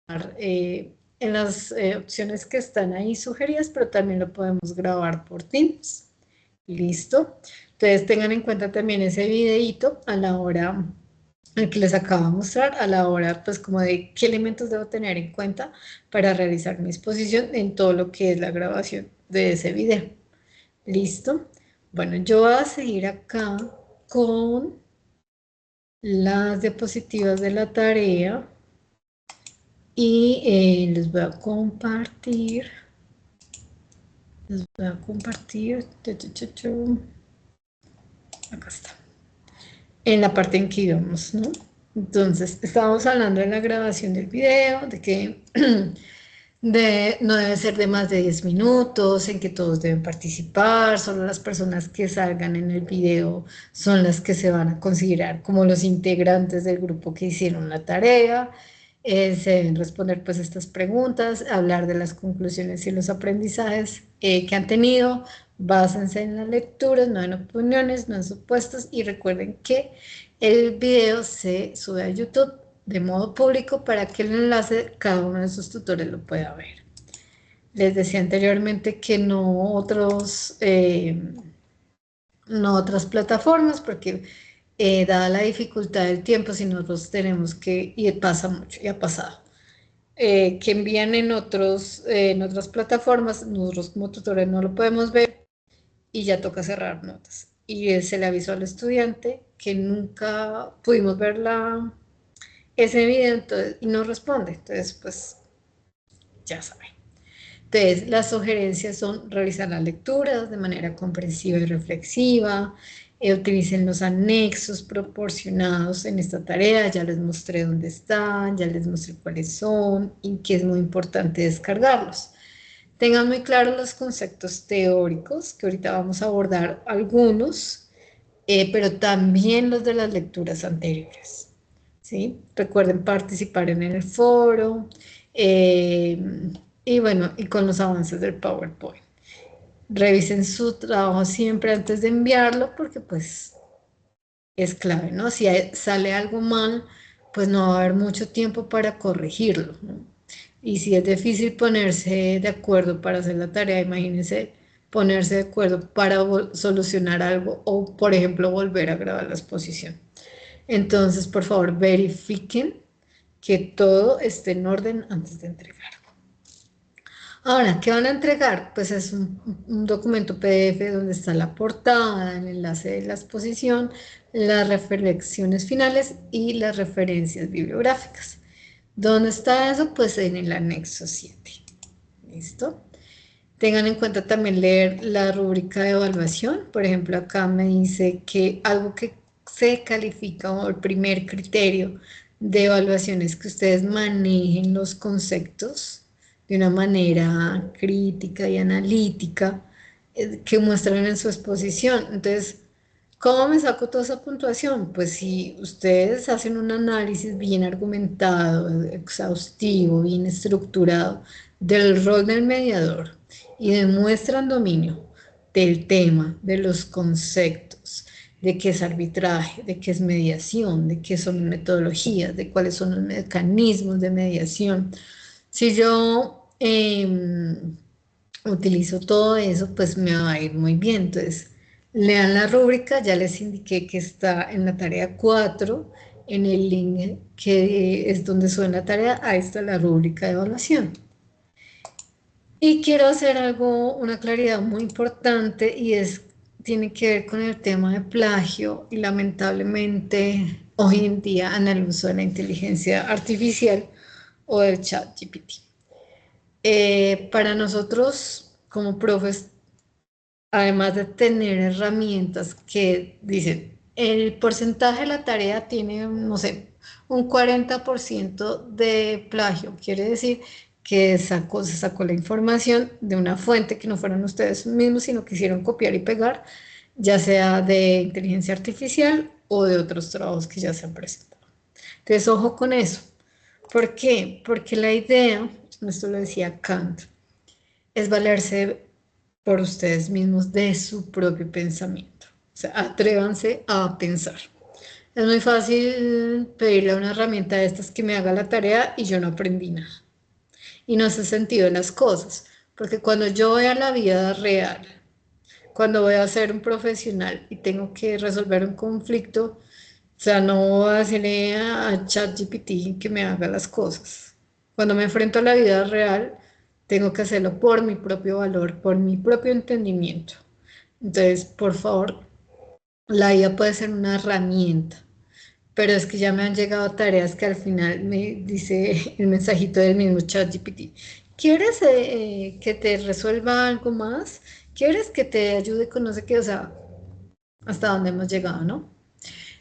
en las opciones que están ahí sugeridas, pero también lo podemos grabar por Teams. Listo. Entonces tengan en cuenta también ese videíto a la hora, el que les acabo de mostrar, a la hora pues como de qué elementos debo tener en cuenta para realizar mi exposición en todo lo que es la grabación de ese video. Listo. Bueno, yo voy a seguir acá con las diapositivas de la tarea y les voy a compartir. Acá está. En la parte en que íbamos, ¿no? Entonces, estábamos hablando de la grabación del video, de que no debe ser de más de 10 minutos, en que todos deben participar, solo las personas que salgan en el video son las que se van a considerar como los integrantes del grupo que hicieron la tarea. Se deben responder pues estas preguntas, hablar de las conclusiones y los aprendizajes que han tenido, básense en las lecturas, no en opiniones, no en supuestos, y recuerden que el video se sube a YouTube de modo público para que el enlace cada uno de sus tutores lo pueda ver. Les decía anteriormente que no otras plataformas, porque dada la dificultad del tiempo, si nosotros tenemos que, y pasa mucho, y ha pasado, que envían en otras plataformas, nosotros como tutores no lo podemos ver y ya toca cerrar notas. Y se le avisó al estudiante que nunca pudimos ver ese video, entonces, y no responde, entonces pues ya saben. Entonces las sugerencias son realizar las lecturas de manera comprensiva y reflexiva, utilicen los anexos proporcionados en esta tarea, ya les mostré dónde están, ya les mostré cuáles son y que es muy importante descargarlos. Tengan muy claros los conceptos teóricos, que ahorita vamos a abordar algunos, pero también los de las lecturas anteriores. ¿Sí? Recuerden participar en el foro y bueno, y con los avances del PowerPoint. Revisen su trabajo siempre antes de enviarlo porque pues es clave, ¿no? Si sale algo mal, pues no va a haber mucho tiempo para corregirlo, ¿no? Y si es difícil ponerse de acuerdo para hacer la tarea, imagínense ponerse de acuerdo para solucionar algo o, por ejemplo, volver a grabar la exposición. Entonces, por favor, verifiquen que todo esté en orden antes de entregar. Ahora, ¿qué van a entregar? Pues es un documento PDF donde está la portada, el enlace de la exposición, las reflexiones finales y las referencias bibliográficas. ¿Dónde está eso? Pues en el anexo 7. ¿Listo? Tengan en cuenta también leer la rúbrica de evaluación. Por ejemplo, acá me dice que algo que se califica o el primer criterio de evaluación es que ustedes manejen los conceptos de una manera crítica y analítica que muestran en su exposición. Entonces, ¿cómo me saco toda esa puntuación? Pues si ustedes hacen un análisis bien argumentado, exhaustivo, bien estructurado del rol del mediador y demuestran dominio del tema, de los conceptos, de qué es arbitraje, de qué es mediación, de qué son metodologías, de cuáles son los mecanismos de mediación. Si yo utilizo todo eso, pues me va a ir muy bien. Entonces, lean la rúbrica, ya les indiqué que está en la tarea 4, en el link que es donde suena la tarea, ahí está la rúbrica de evaluación. Y quiero hacer una claridad muy importante y tiene que ver con el tema de plagio y lamentablemente hoy en día en el uso de la inteligencia artificial o del chat GPT. Para nosotros como profes, además de tener herramientas que dicen, el porcentaje de la tarea tiene, no sé, un 40% de plagio, quiere decir que se sacó la información de una fuente que no fueron ustedes mismos, sino que hicieron copiar y pegar, ya sea de inteligencia artificial o de otros trabajos que ya se han presentado. Entonces, ojo con eso. ¿Por qué? Porque la idea, esto lo decía Kant, es valerse por ustedes mismos de su propio pensamiento, sea, atrévanse a pensar. Es muy fácil pedirle a una herramienta de estas que me haga la tarea y yo no aprendí nada. Y no hace sentido las cosas, porque cuando yo voy a la vida real, cuando voy a ser un profesional y tengo que resolver un conflicto, o sea, no voy a decirle a ChatGPT que me haga las cosas. Cuando me enfrento a la vida real, tengo que hacerlo por mi propio valor, por mi propio entendimiento. Entonces, por favor, la IA puede ser una herramienta, pero es que ya me han llegado tareas que al final me dice el mensajito del mismo ChatGPT. ¿Quieres que te resuelva algo más? ¿Quieres que te ayude con no sé qué? O sea, hasta dónde hemos llegado, ¿no?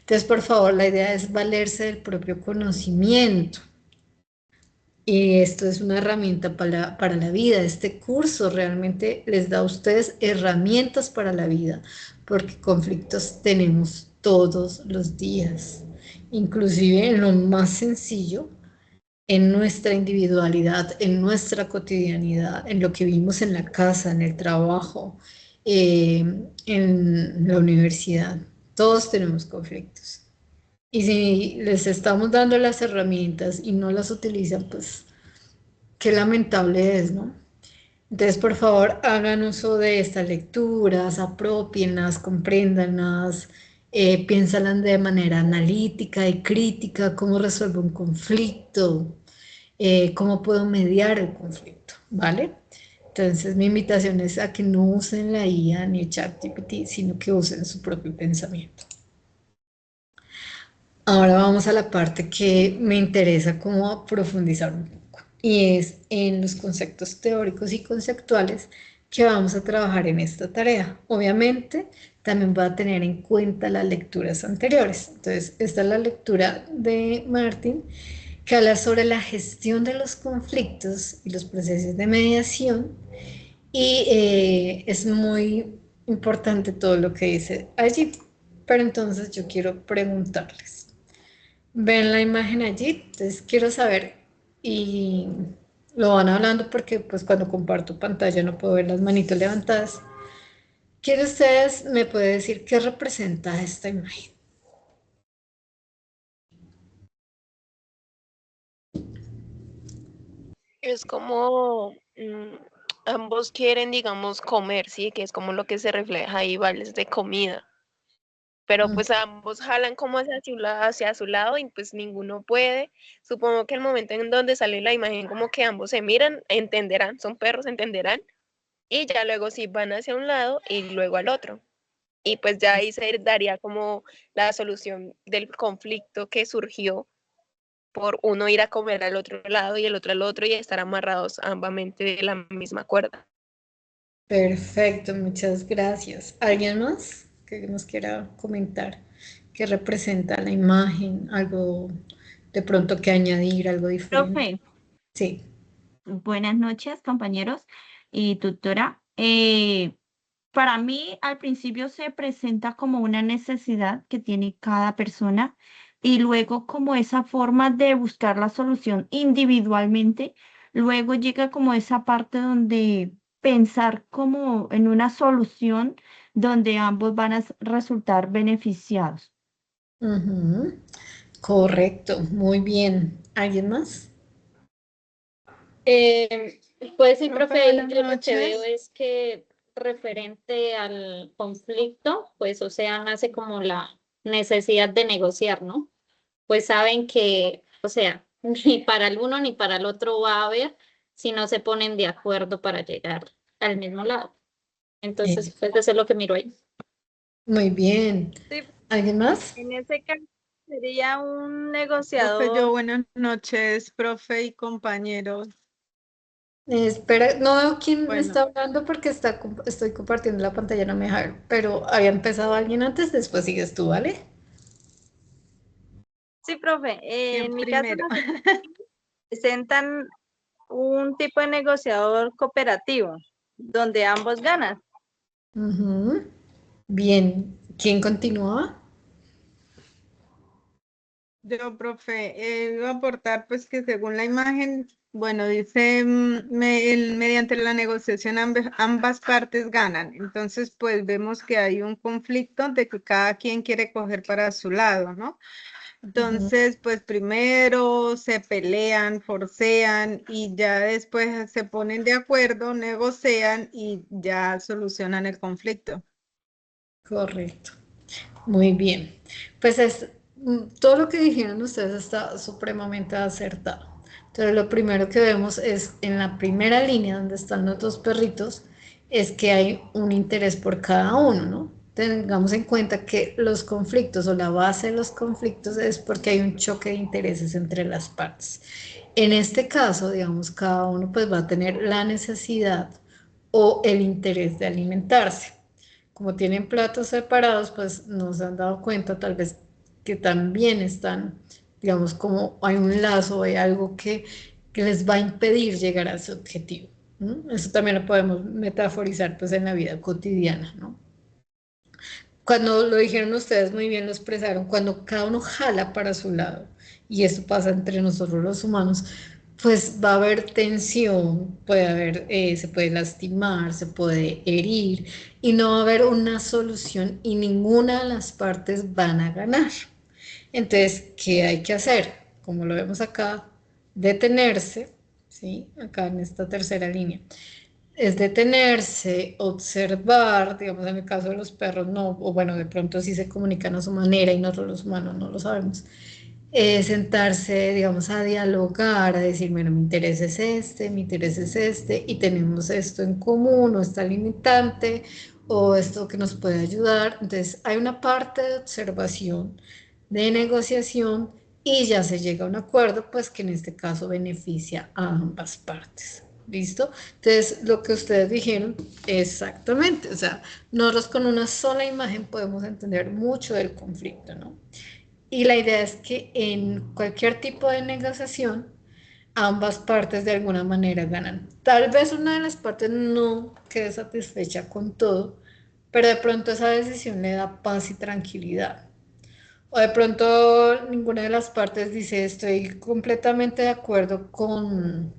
Entonces, por favor, la idea es valerse del propio conocimiento. Y esto es una herramienta para la vida. Este curso realmente les da a ustedes herramientas para la vida, porque conflictos tenemos todos los días, inclusive en lo más sencillo, en nuestra individualidad, en nuestra cotidianidad, en lo que vimos en la casa, en el trabajo, en la universidad. Todos tenemos conflictos. Y si les estamos dando las herramientas y no las utilizan, pues qué lamentable es, ¿no? Entonces, por favor, hagan uso de estas lecturas, apropienlas, compréndanlas, piénsalas de manera analítica y crítica, cómo resuelvo un conflicto, cómo puedo mediar el conflicto, ¿vale? Entonces, mi invitación es a que no usen la IA ni el ChatGPT, sino que usen su propio pensamiento. Ahora vamos a la parte que me interesa como profundizar un poco, y es en los conceptos teóricos y conceptuales que vamos a trabajar en esta tarea. Obviamente, también va a tener en cuenta las lecturas anteriores. Entonces, esta es la lectura de Martin, que habla sobre la gestión de los conflictos y los procesos de mediación, y es muy importante todo lo que dice allí. Pero entonces yo quiero preguntarles. Ven la imagen allí, entonces quiero saber, y lo van hablando porque pues cuando comparto pantalla no puedo ver las manitos levantadas. ¿Quién de ustedes me puede decir qué representa esta imagen? Es como ambos quieren, digamos, comer, ¿sí? Que es como lo que se refleja ahí, vales de comida. Pero Mm, pues ambos jalan como hacia su lado y pues ninguno puede. Supongo que el momento en donde sale la imagen como que ambos se miran, entenderán, son perros, entenderán. Y ya luego sí van hacia un lado y luego al otro. Y pues ya ahí se daría como la solución del conflicto que surgió por uno ir a comer al otro lado y el otro al otro y estar amarrados ambamente de la misma cuerda. perfecto, muchas gracias. ¿Alguien más que nos quiera comentar qué representa la imagen? Algo de pronto que añadir, algo diferente. Profe, Sí. buenas noches, compañeros y tutora. Para mí, al principio se presenta como una necesidad que tiene cada persona y luego como esa forma de buscar la solución individualmente, luego llega como esa parte donde pensar como en una solución donde ambos van a resultar beneficiados. Ujú, correcto, muy bien. ¿Alguien más? Eh, pues sí, Profe, profe, ahí buenas yo lo que veo noches. es que referente al conflicto, pues o sea, nace como la necesidad de negociar, ¿no? Pues saben que, o sea, ni para el uno ni para el otro va a haber si no se ponen de acuerdo para llegar al mismo lado. Entonces, pues eso es lo que miro ahí. Muy bien. Sí, ¿Alguien más? en ese caso sería un Profe, negociador. yo buenas noches, profe y compañeros. Espera, no veo quién me Bueno, está hablando porque estoy compartiendo la pantalla, no me deja ver, pero había empezado alguien antes, después sigues tú, ¿vale? Sí, profe, ¿quién en mi caso primero? presentan un tipo de negociador cooperativo, donde ambos ganan. Ujú. Bien, ¿quién continúa? Yo, profe, iba a aportar pues que según la imagen Bueno, dice, mediante la negociación ambas partes ganan. Entonces, pues vemos que hay un conflicto de que cada quien quiere coger para su lado, ¿no? Entonces, pues primero se pelean, forcean y ya después se ponen de acuerdo, negocian y ya solucionan el conflicto. Correcto. Muy bien. Pues todo lo que dijeron ustedes está supremamente acertado. Entonces, lo primero que vemos es en la primera línea donde están los dos perritos, es que hay un interés por cada uno, ¿no? Tengamos en cuenta que los conflictos o la base de los conflictos es porque hay un choque de intereses entre las partes. En este caso, digamos, cada uno pues va a tener la necesidad o el interés de alimentarse. Como tienen platos separados, pues no se han dado cuenta tal vez que también están, digamos, como hay un lazo, hay algo que les va a impedir llegar a ese objetivo. ¿No? Eso también lo podemos metaforizar pues en la vida cotidiana, ¿no? Cuando lo dijeron ustedes muy bien, lo expresaron, cuando cada uno jala para su lado, y esto pasa entre nosotros los humanos, pues va a haber tensión, puede haber, se puede lastimar, se puede herir, y no va a haber una solución y ninguna de las partes van a ganar. Entonces, ¿qué hay que hacer? Como lo vemos acá, detenerse, ¿sí? Acá en esta tercera línea es detenerse, observar, digamos en el caso de los perros no, o bueno, de pronto sí se comunican a su manera y nosotros los humanos no lo sabemos. Sentarse, digamos, a dialogar, a decir, bueno, mi interés es este, mi interés es este, y tenemos esto en común, o esta limitante, o esto que nos puede ayudar. Entonces, hay una parte de observación, de negociación, y ya se llega a un acuerdo, pues que en este caso beneficia a ambas partes. ¿Listo? Entonces, lo que ustedes dijeron, exactamente, o sea, nosotros con una sola imagen podemos entender mucho del conflicto, ¿no? Y la idea es que en cualquier tipo de negociación, ambas partes de alguna manera ganan. Tal vez una de las partes no quede satisfecha con todo, pero de pronto esa decisión le da paz y tranquilidad. O de pronto ninguna de las partes dice estoy completamente de acuerdo con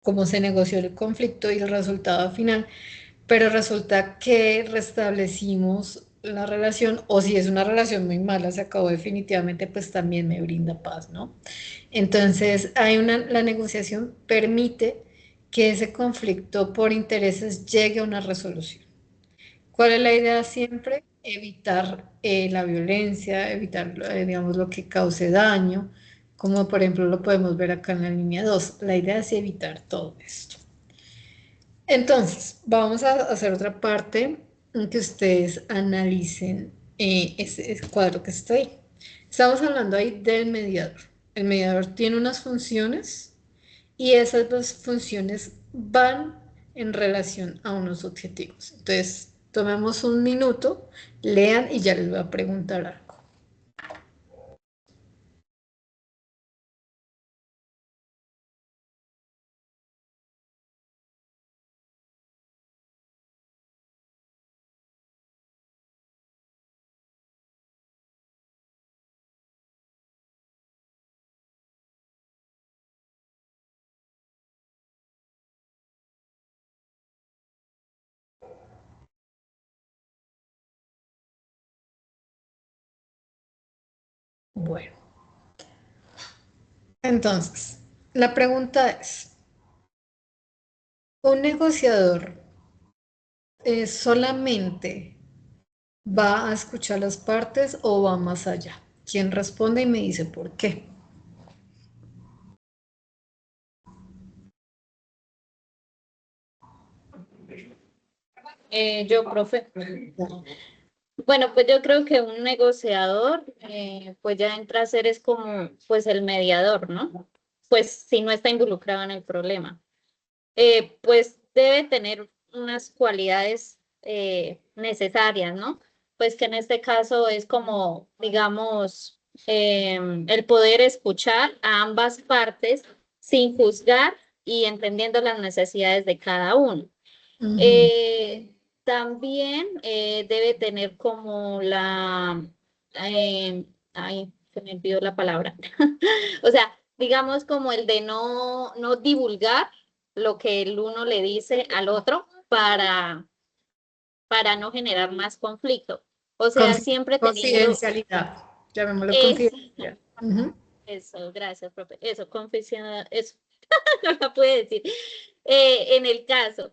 cómo se negoció el conflicto y el resultado final, pero resulta que restablecimos la relación, o si es una relación muy mala, se acabó definitivamente, pues también me brinda paz, ¿no? Entonces, la negociación permite que ese conflicto por intereses llegue a una resolución. ¿Cuál es la idea siempre? Evitar la violencia, evitar, digamos, lo que cause daño, como por ejemplo lo podemos ver acá en la línea 2. La idea es evitar todo esto. Entonces, vamos a hacer otra parte en que ustedes analicen ese cuadro que está ahí. Estamos hablando ahí del mediador. El mediador tiene unas funciones y esas dos funciones van en relación a unos objetivos. Entonces, tomemos un minuto, lean y ya les voy a preguntar algo. Bueno, entonces, la pregunta es, ¿un negociador solamente va a escuchar las partes o va más allá? ¿Quién responde y me dice por qué? Yo, profe. Bueno, pues yo creo que un negociador, pues ya entra a ser es como, pues el mediador, ¿no? Pues si no está involucrado en el problema. Pues debe tener unas cualidades necesarias, ¿no? Pues que en este caso es como, digamos, el poder escuchar a ambas partes sin juzgar y entendiendo las necesidades de cada uno. También debe tener como ay, se me olvidó la palabra. O sea, digamos, como el de no divulgar lo que el uno le dice al otro para no generar más conflicto. O sea, siempre teniendo Confidencialidad, llamémoslo es, confidencialidad. Ujú. eso, gracias, profe. Eso, confesión, eso, no la puede decir. En el caso,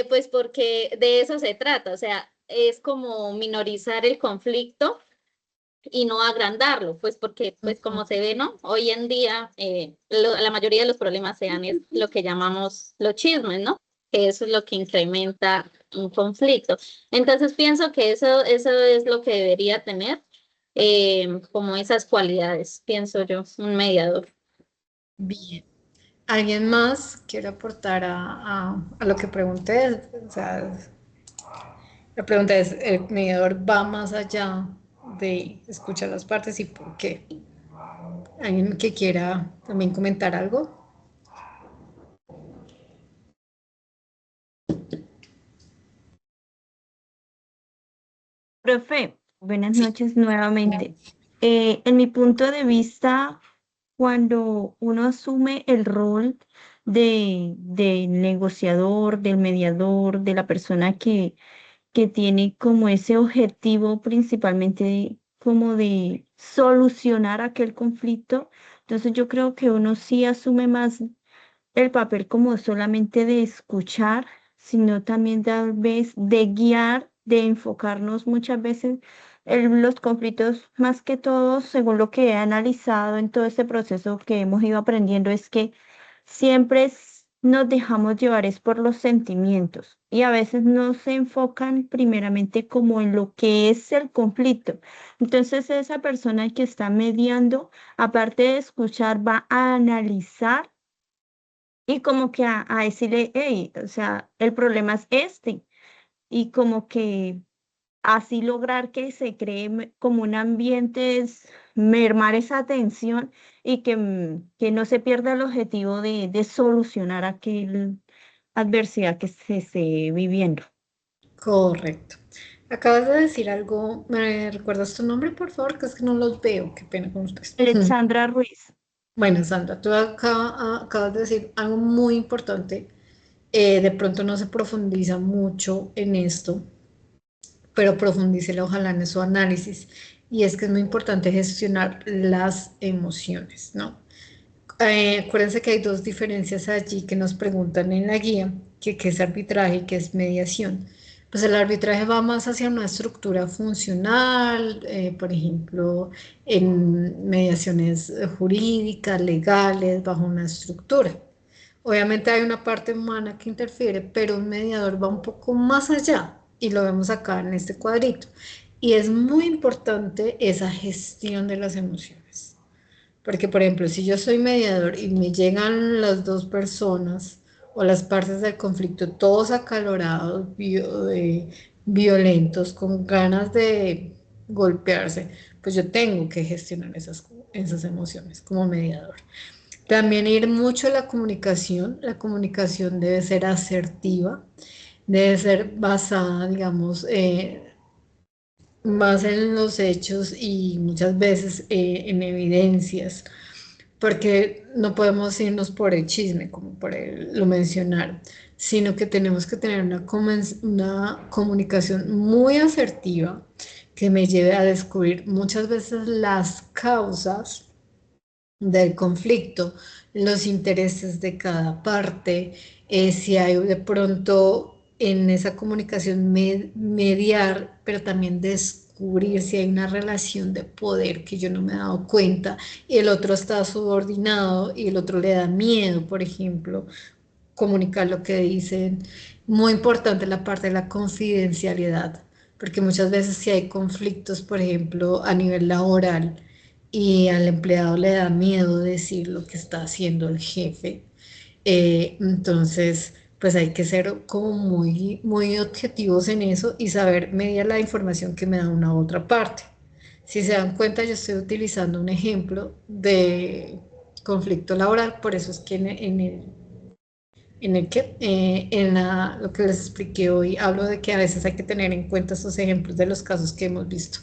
pues porque de eso se trata, o sea, es como minorizar el conflicto y no agrandarlo, pues porque, pues como se ve, ¿no? Hoy en día la mayoría de los problemas sean es lo que llamamos los chismes, ¿no? Que eso es lo que incrementa un conflicto. Entonces pienso que eso es lo que debería tener como esas cualidades, pienso yo, un mediador. Bien. ¿Alguien más quiere aportar a lo que pregunté? O sea, la pregunta es, ¿el mediador va más allá de escuchar las partes y por qué? ¿Alguien que quiera también comentar algo? Profe, buenas noches nuevamente. En mi punto de vista, cuando uno asume el rol de negociador, del mediador, de la persona que tiene como ese objetivo principalmente como de solucionar aquel conflicto, entonces yo creo que uno sí asume más el papel como solamente de escuchar, sino también tal vez de guiar, de enfocarnos muchas veces en los conflictos, más que todo, según lo que he analizado en todo este proceso que hemos ido aprendiendo, es que siempre nos dejamos llevar es por los sentimientos y a veces no se enfocan primeramente como en lo que es el conflicto. Entonces esa persona que está mediando, aparte de escuchar, va a analizar y como que a decirle, hey, o sea, el problema es este. Y como que así lograr que se cree como un ambiente, es mermar esa tensión y que no se pierda el objetivo de solucionar aquel adversidad que se esté viviendo. Correcto. Acabas de decir algo, ¿me recuerdas tu nombre, por favor? Que es que no los veo, qué pena con ustedes. Alexandra Ruiz. Bueno, Sandra, tú acabas de decir algo muy importante. De pronto no se profundiza mucho en esto, pero profundícelo ojalá en su análisis. Y es que es muy importante gestionar las emociones, ¿no? Acuérdense que hay dos diferencias allí que nos preguntan en la guía, que qué es arbitraje y qué es mediación. Pues el arbitraje va más hacia una estructura funcional, por ejemplo, en mediaciones jurídicas, legales, bajo una estructura. Obviamente hay una parte humana que interfiere, pero un mediador va un poco más allá y lo vemos acá en este cuadrito. Y es muy importante esa gestión de las emociones. Porque, por ejemplo, si yo soy mediador y me llegan las dos personas o las partes del conflicto, todos acalorados, violentos, con ganas de golpearse, pues yo tengo que gestionar esas emociones como mediador. También ir mucho a la comunicación debe ser asertiva, debe ser basada, digamos, más en los hechos y muchas veces en evidencias, porque no podemos irnos por el chisme, como lo mencionaron, sino que tenemos que tener una comunicación muy asertiva que me lleve a descubrir muchas veces las causas del conflicto, los intereses de cada parte, si hay de pronto en esa comunicación mediar, pero también descubrir si hay una relación de poder que yo no me he dado cuenta y el otro está subordinado y el otro le da miedo, por ejemplo, comunicar lo que dicen. Muy importante la parte de la confidencialidad, porque muchas veces si hay conflictos, por ejemplo, a nivel laboral, y al empleado le da miedo decir lo que está haciendo el jefe, entonces pues hay que ser como muy, muy objetivos en eso y saber medir la información que me da una u otra parte. Si se dan cuenta, yo estoy utilizando un ejemplo de conflicto laboral, por eso es que lo que les expliqué hoy, hablo de que a veces hay que tener en cuenta estos ejemplos de los casos que hemos visto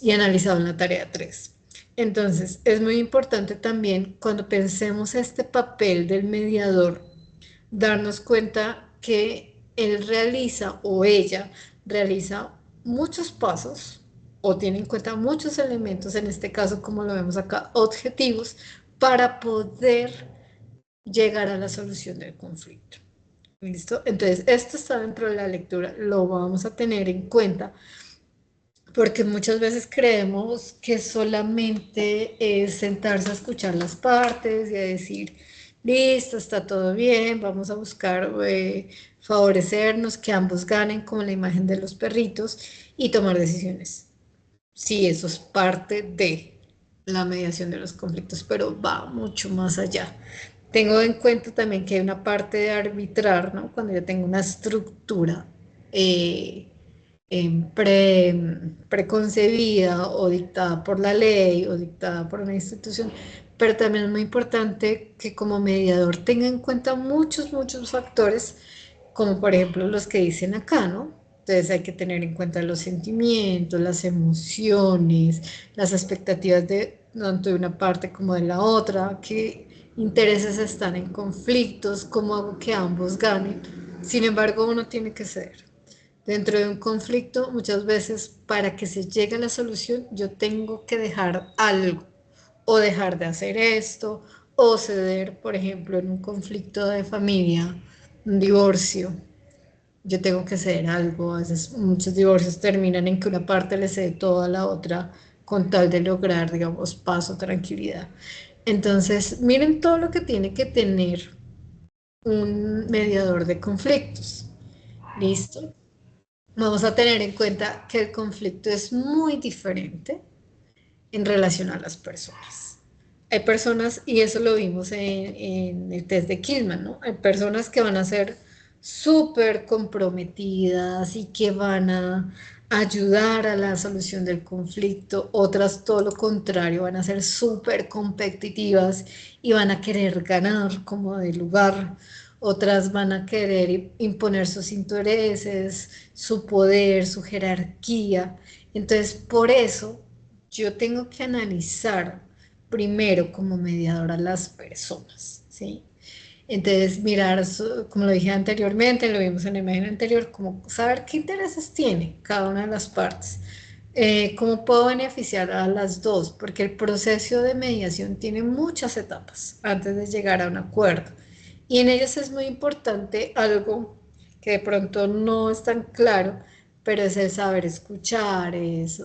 y analizado en la tarea 3. Entonces, es muy importante también cuando pensemos este papel del mediador, darnos cuenta que él realiza o ella realiza muchos pasos o tiene en cuenta muchos elementos, en este caso, como lo vemos acá, objetivos, para poder llegar a la solución del conflicto. ¿Listo? Entonces, esto está dentro de la lectura, lo vamos a tener en cuenta porque muchas veces creemos que solamente es sentarse a escuchar las partes y a decir, listo, está todo bien, vamos a buscar favorecernos, que ambos ganen, como la imagen de los perritos, y tomar decisiones. Sí, eso es parte de la mediación de los conflictos, pero va mucho más allá. Tengo en cuenta también que hay una parte de arbitrar, ¿no? Cuando yo tengo una estructura preconcebida o dictada por la ley o dictada por una institución, pero también es muy importante que como mediador tenga en cuenta muchos factores, como por ejemplo los que dicen acá, ¿no? Entonces hay que tener en cuenta los sentimientos, las emociones, las expectativas de tanto de una parte como de la otra, qué intereses están en conflictos, cómo hago que ambos ganen. Sin embargo, uno tiene que ceder. Dentro de un conflicto, muchas veces para que se llegue a la solución, yo tengo que dejar algo, o dejar de hacer esto, o ceder, por ejemplo, en un conflicto de familia, un divorcio, yo tengo que ceder algo. A veces muchos divorcios terminan en que una parte le cede todo a la otra con tal de lograr, digamos, paz o tranquilidad. Entonces, miren todo lo que tiene que tener un mediador de conflictos. ¿Listo? Vamos a tener en cuenta que el conflicto es muy diferente en relación a las personas. Hay personas, y eso lo vimos en el test de Killman, ¿no? Hay personas que van a ser súper comprometidas y que van a ayudar a la solución del conflicto, otras todo lo contrario, van a ser súper competitivas y van a querer ganar como de lugar, otras van a querer imponer sus intereses, su poder, su jerarquía. Entonces, por eso yo tengo que analizar primero como mediadora a las personas, ¿sí? Entonces, mirar, como lo dije anteriormente, lo vimos en la imagen anterior, como saber qué intereses tiene cada una de las partes, cómo puedo beneficiar a las dos, porque el proceso de mediación tiene muchas etapas antes de llegar a un acuerdo. Y en ellas es muy importante algo que de pronto no es tan claro, pero es el saber escuchar, es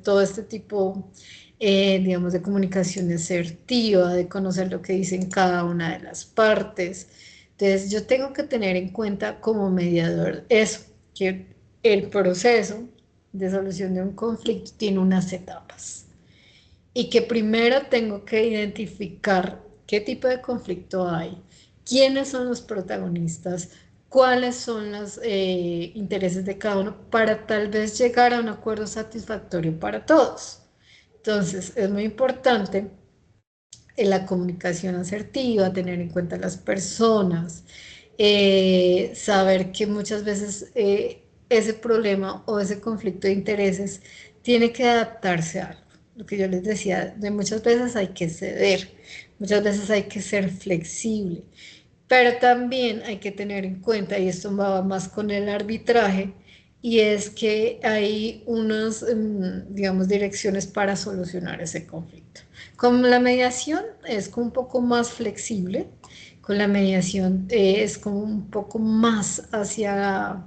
todo este tipo, digamos, de comunicación asertiva, de conocer lo que dicen cada una de las partes. Entonces, yo tengo que tener en cuenta como mediador eso, que el proceso de solución de un conflicto tiene unas etapas y que primero tengo que identificar qué tipo de conflicto hay, quiénes son los protagonistas, cuáles son los intereses de cada uno para tal vez llegar a un acuerdo satisfactorio para todos. Entonces, es muy importante en la comunicación asertiva, tener en cuenta a las personas, saber que muchas veces ese problema o ese conflicto de intereses tiene que adaptarse a algo. Lo que yo les decía, de muchas veces hay que ceder, muchas veces hay que ser flexible, pero también hay que tener en cuenta, y esto va más con el arbitraje, y es que hay unas, digamos, direcciones para solucionar ese conflicto. Con la mediación es como un poco más flexible, con la mediación es como un poco más hacia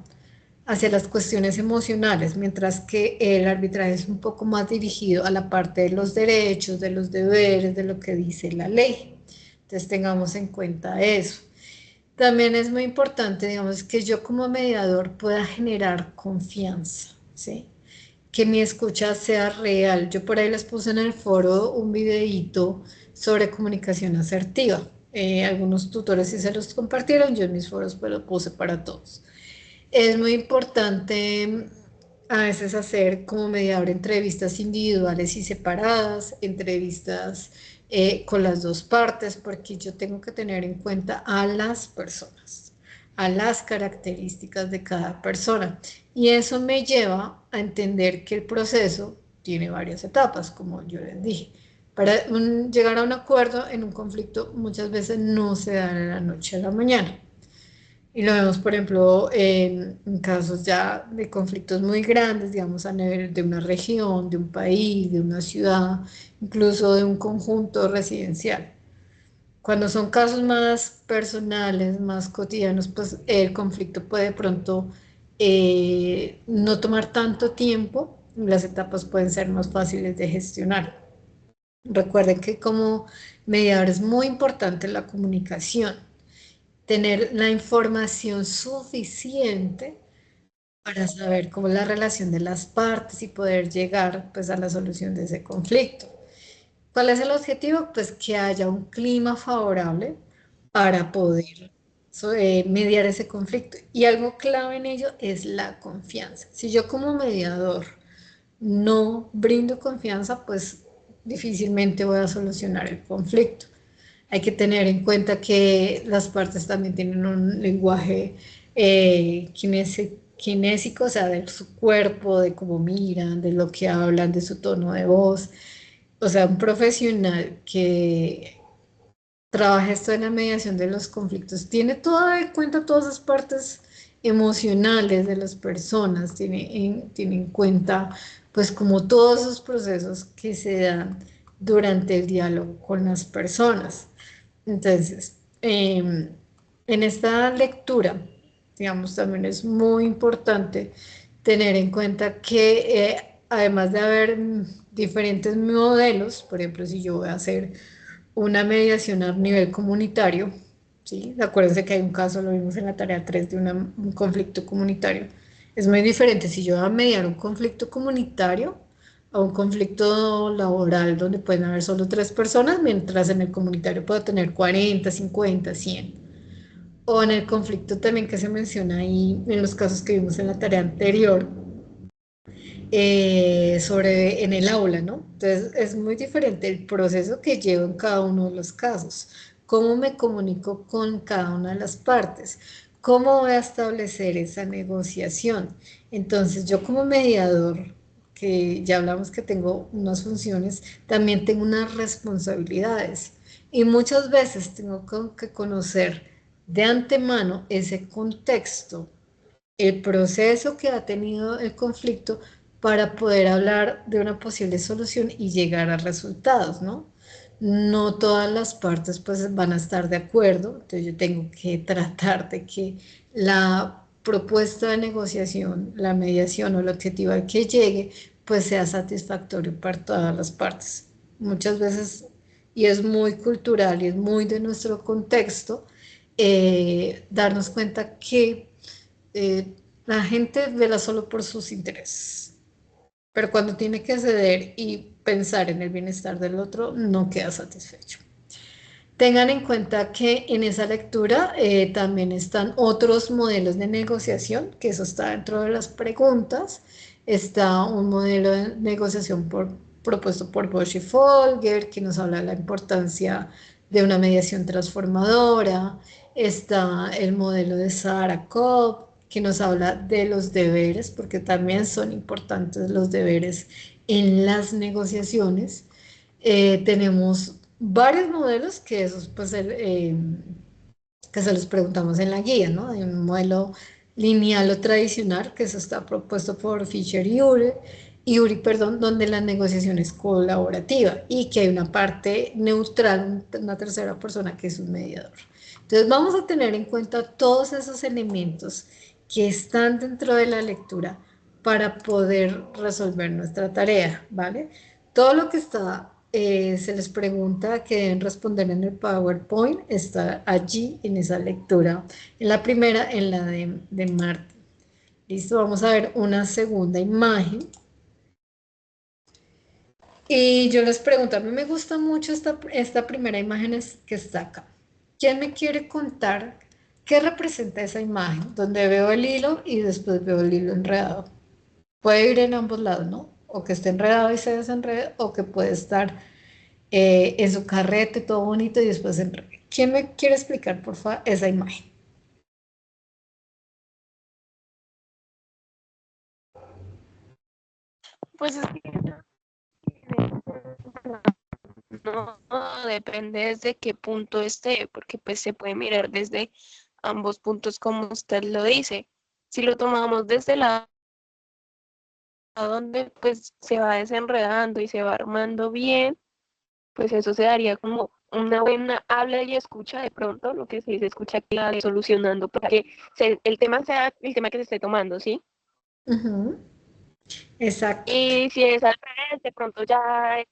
las cuestiones emocionales, mientras que el arbitraje es un poco más dirigido a la parte de los derechos, de los deberes, de lo que dice la ley. Entonces tengamos en cuenta eso. También es muy importante, digamos, que yo como mediador pueda generar confianza, ¿sí? Que mi escucha sea real. Yo por ahí les puse en el foro un videíto sobre comunicación asertiva. Algunos tutores sí se los compartieron, yo en mis foros pues lo puse para todos. Es muy importante a veces hacer como mediador entrevistas individuales y separadas, entrevistas con las dos partes, porque yo tengo que tener en cuenta a las personas, a las características de cada persona. Y eso me lleva a entender que el proceso tiene varias etapas, como yo les dije. Para llegar a un acuerdo en un conflicto muchas veces no se da de la noche a la mañana. Y lo vemos, por ejemplo, en casos ya de conflictos muy grandes, digamos, a nivel de una región, de un país, de una ciudad, incluso de un conjunto residencial. Cuando son casos más personales, más cotidianos, pues el conflicto puede de pronto no tomar tanto tiempo, las etapas pueden ser más fáciles de gestionar. Recuerden que como mediador es muy importante la comunicación, tener la información suficiente para saber cómo es la relación de las partes y poder llegar pues a la solución de ese conflicto. ¿Cuál es el objetivo? Pues que haya un clima favorable para poder mediar ese conflicto. Y algo clave en ello es la confianza. Si yo como mediador no brindo confianza, pues difícilmente voy a solucionar el conflicto. Hay que tener en cuenta que las partes también tienen un lenguaje kinésico, o sea, de su cuerpo, de cómo miran, de lo que hablan, de su tono de voz. O sea, un profesional que trabaja esto en la mediación de los conflictos tiene todo en cuenta todas las partes emocionales de las personas, tiene en cuenta pues como todos esos procesos que se dan durante el diálogo con las personas. Entonces, en esta lectura, digamos, también es muy importante tener en cuenta que además de haber diferentes modelos, por ejemplo, si yo voy a hacer una mediación a nivel comunitario, ¿sí? Acuérdense que hay un caso, lo vimos en la tarea 3 de un conflicto comunitario. Es muy diferente si yo voy a mediar un conflicto comunitario a un conflicto laboral donde pueden haber solo 3 personas, mientras en el comunitario puedo tener 40, 50, 100. O en el conflicto también que se menciona ahí, en los casos que vimos en la tarea anterior, sobre en el aula, ¿no? Entonces es muy diferente el proceso que llevo en cada uno de los casos, cómo me comunico con cada una de las partes, cómo voy a establecer esa negociación. Entonces yo como mediador, que ya hablamos que tengo unas funciones, también tengo unas responsabilidades y muchas veces tengo que conocer de antemano ese contexto, el proceso que ha tenido el conflicto para poder hablar de una posible solución y llegar a resultados, ¿no? No todas las partes pues van a estar de acuerdo, entonces yo tengo que tratar de que la propuesta de negociación, la mediación o el objetivo al que llegue pues sea satisfactorio para todas las partes. Muchas veces, y es muy cultural y es muy de nuestro contexto, darnos cuenta que la gente vela solo por sus intereses, pero cuando tiene que ceder y pensar en el bienestar del otro, no queda satisfecho. Tengan en cuenta que en esa lectura también están otros modelos de negociación, que eso está dentro de las preguntas. Está un modelo de negociación propuesto por Bosch y Folger, que nos habla de la importancia de una mediación transformadora. Está el modelo de Sarah Cobb, que nos habla de los deberes, porque también son importantes los deberes en las negociaciones. Tenemos varios modelos que esos pues que se los preguntamos en la guía, ¿no? Hay un modelo lineal o tradicional, que eso está propuesto por Fisher y Uri, perdón, donde la negociación es colaborativa y que hay una parte neutral, una tercera persona que es un mediador. Entonces vamos a tener en cuenta todos esos elementos que están dentro de la lectura para poder resolver nuestra tarea, ¿vale? Todo lo que está, se les pregunta que deben responder en el PowerPoint, está allí en esa lectura. En la primera, en la de Marta. Listo, vamos a ver una segunda imagen. Y yo les pregunto, a mí me gusta mucho esta primera imagen que está acá. ¿Quién me quiere contar qué representa esa imagen? Donde veo el hilo y después veo el hilo enredado. Puede ir en ambos lados, ¿no? O que esté enredado y se desenrede, o que puede estar en su carrete todo bonito y después se enrede. ¿Quién me quiere explicar, por favor, esa imagen? Pues es que No, depende desde qué punto esté, porque pues se puede mirar desde ambos puntos como usted lo dice. Si lo tomamos desde el lado donde pues se va desenredando y se va armando bien, pues eso se daría como una buena habla y escucha de pronto, lo que se dice escucha clave, solucionando, porque el tema sea el tema que se esté tomando, ¿sí? Ujú, exacto. Y si es al revés, de pronto ya es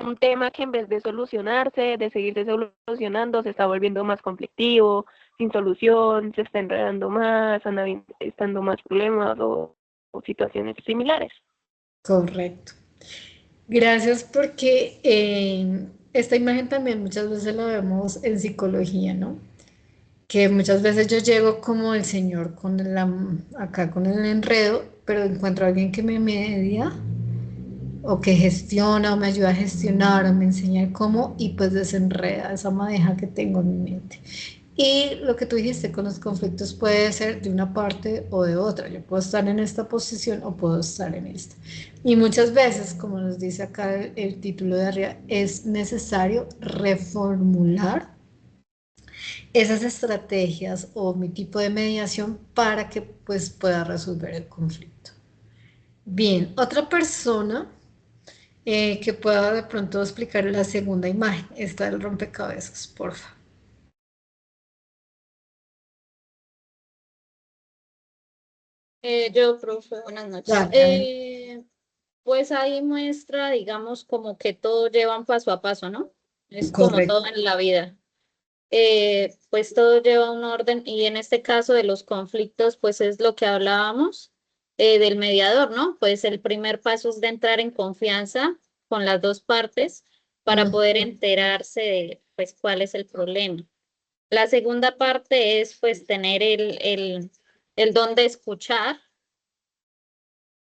un tema que en vez de solucionarse, de seguirse solucionando, se está volviendo más conflictivo, sin solución, se está enredando más, estando más problemas o situaciones similares. Correcto. Gracias porque esta imagen también muchas veces la vemos en psicología, ¿no? Que muchas veces yo llego como el señor con acá con el enredo, pero encuentro a alguien que me media o que gestiona o me ayuda a gestionar o me enseña el cómo y pues desenreda esa madeja que tengo en mi mente. Y lo que tú dijiste con los conflictos puede ser de una parte o de otra. Yo puedo estar en esta posición o puedo estar en esta. Y muchas veces, como nos dice acá el título de arriba, es necesario reformular esas estrategias o mi tipo de mediación para que pues pueda resolver el conflicto. Bien, otra persona que pueda de pronto explicar la segunda imagen, esta del rompecabezas, porfa. Yo, profe, buenas noches. Dale, adelante. Pues ahí muestra, digamos, como que todo lleva un paso a paso, ¿no? Es como Correcto. todo en la vida. Pues todo lleva un orden y en este caso de los conflictos, pues es lo que hablábamos del mediador, ¿no? Pues el primer paso es de entrar en confianza con las dos partes para poder enterarse de, pues, cuál es el problema. La segunda parte es, pues, tener el don de escuchar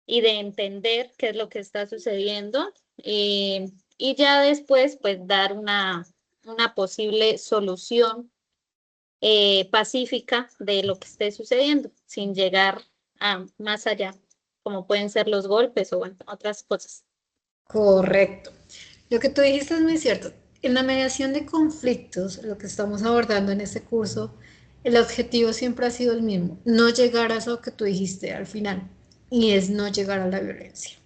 y de entender qué es lo que está sucediendo y ya después, pues, dar una posible solución pacífica de lo que esté sucediendo, sin llegar a más allá, como pueden ser los golpes o bueno, otras cosas. Correcto. Lo que tú dijiste es muy cierto. En la mediación de conflictos, lo que estamos abordando en este curso, el objetivo siempre ha sido el mismo, no llegar a eso que tú dijiste al final, y es no llegar a la violencia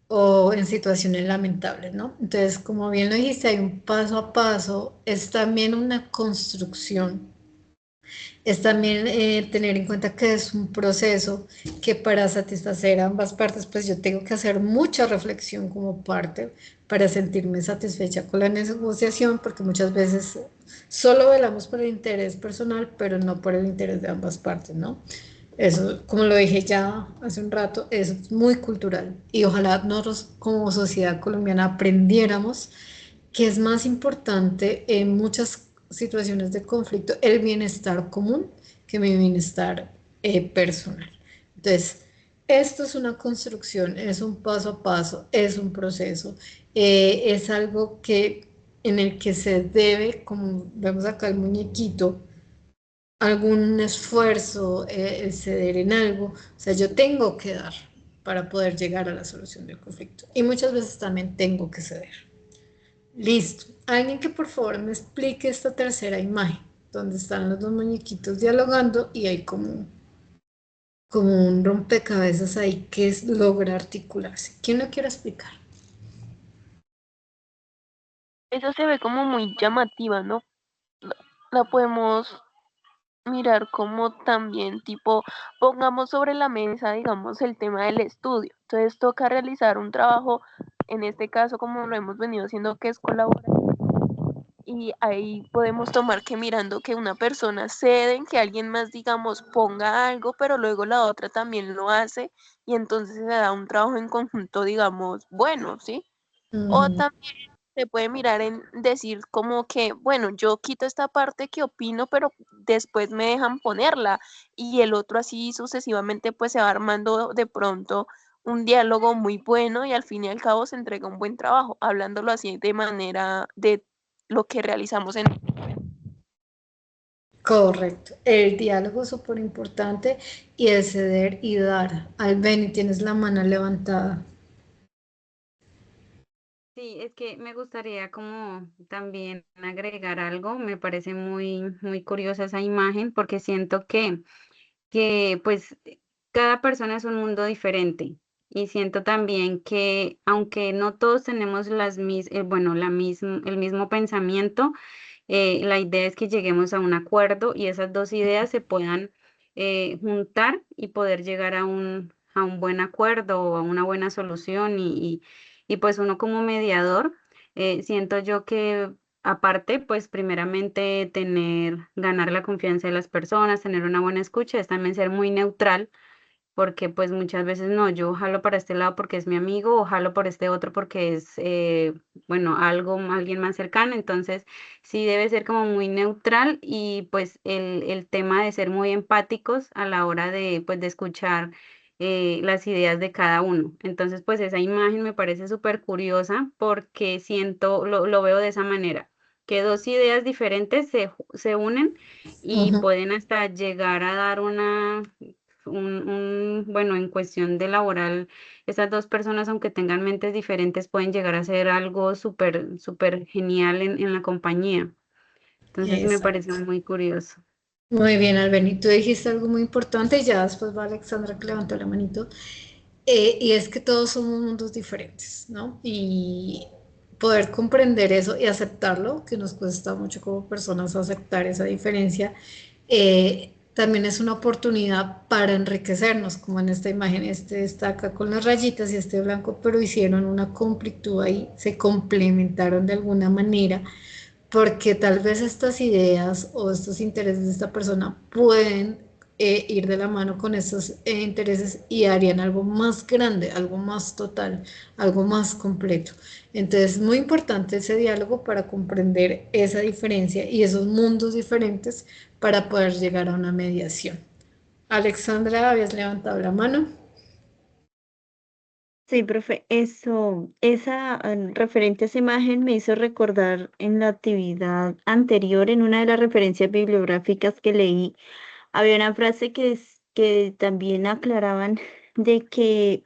o en situaciones lamentables, ¿no? Entonces, como bien lo dijiste, hay un paso a paso, es también una construcción, es también tener en cuenta que es un proceso que para satisfacer a ambas partes, pues yo tengo que hacer mucha reflexión como parte para sentirme satisfecha con la negociación, porque muchas veces solo velamos por el interés personal, pero no por el interés de ambas partes, ¿no? Eso, como lo dije ya hace un rato, es muy cultural y ojalá nosotros como sociedad colombiana aprendiéramos que es más importante en muchas situaciones de conflicto el bienestar común que mi bienestar personal. Entonces, esto es una construcción, es un paso a paso, es un proceso, es algo que en el que se debe, como vemos acá el muñequito, algún esfuerzo, el ceder en algo, o sea, yo tengo que dar para poder llegar a la solución del conflicto y muchas veces también tengo que ceder. Listo. Alguien que por favor me explique esta tercera imagen, donde están los dos muñequitos dialogando y hay como un rompecabezas ahí que es logra articularse. ¿Quién lo quiere explicar? Esa se ve como muy llamativa, ¿no? La podemos mirar como también tipo, pongamos sobre la mesa, digamos, el tema del estudio. Entonces toca realizar un trabajo, en este caso como lo hemos venido haciendo, que es colaborar. Y ahí podemos tomar que mirando que una persona cede en que alguien más, digamos, ponga algo, pero luego la otra también lo hace y entonces se da un trabajo en conjunto, digamos, bueno, ¿sí? O también se puede mirar en decir como que, bueno, yo quito esta parte que opino, pero después me dejan ponerla y el otro así sucesivamente pues se va armando de pronto un diálogo muy bueno y al fin y al cabo se entrega un buen trabajo, hablándolo así de manera de lo que realizamos en... Correcto. El diálogo es súper importante y el ceder y dar. Albeni, tienes la mano levantada. Sí, es que me gustaría como también agregar algo. Me parece muy curiosa esa imagen porque siento que pues cada persona es un mundo diferente y siento también que aunque no todos tenemos bueno, el mismo pensamiento, la idea es que lleguemos a un acuerdo y esas dos ideas se puedan juntar y poder llegar a un buen acuerdo o a una buena solución y pues uno como mediador, siento yo que aparte, pues primeramente ganar la confianza de las personas, tener una buena escucha, es también ser muy neutral porque pues muchas veces no, yo jalo para este lado porque es mi amigo o jalo por este otro porque es, bueno, alguien más cercano, entonces sí debe ser como muy neutral y pues el tema de ser muy empáticos a la hora de, pues, de escuchar las ideas de cada uno. Entonces, pues esa imagen me parece súper curiosa porque lo veo de esa manera, que dos ideas diferentes se unen y Ujú. pueden hasta llegar a dar bueno, en cuestión de laboral, esas dos personas, aunque tengan mentes diferentes, pueden llegar a ser algo súper genial en la compañía. Entonces me pareció Exacto. muy curioso. Muy bien, Albeni, tú dijiste algo muy importante y ya después va Alexandra que levantó la manito, y es que todos somos mundos diferentes, ¿no? Y poder comprender eso y aceptarlo, que nos cuesta mucho como personas aceptar esa diferencia, también es una oportunidad para enriquecernos, como en esta imagen, este está acá con las rayitas y este blanco, pero hicieron una completud ahí, se complementaron de alguna manera porque tal vez estas ideas o estos intereses de esta persona pueden ir de la mano con esos intereses y harían algo más grande, algo más total, algo más completo. Entonces, muy importante ese diálogo para comprender esa diferencia y esos mundos diferentes para poder llegar a una mediación. Alexandra, habías levantado la mano. Sí, profe, esa referente a esa imagen me hizo recordar en la actividad anterior, en una de las referencias bibliográficas que leí, había una frase que también aclaraban de que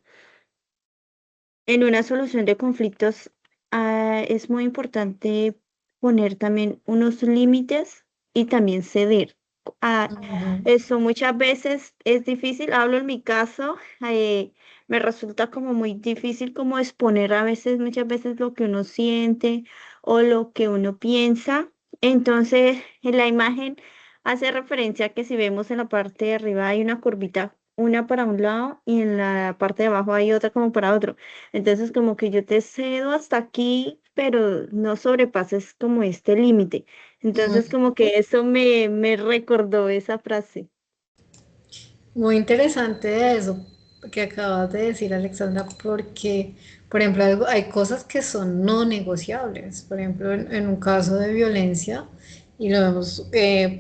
en una solución de conflictos es muy importante poner también unos límites y también ceder. Ah, Ujú. eso muchas veces es difícil, hablo en mi caso, me resulta como muy difícil como exponer a veces, muchas veces lo que uno siente o lo que uno piensa. Entonces, en la imagen hace referencia a que si vemos en la parte de arriba hay una curvita, una para un lado y en la parte de abajo hay otra como para otro. Entonces, como que yo te cedo hasta aquí, pero no sobrepases como este límite. Entonces, como que eso me recordó esa frase. Muy interesante eso que acabas de decir, Alexandra, porque, por ejemplo, hay cosas que son no negociables. Por ejemplo, en un caso de violencia, y lo vemos,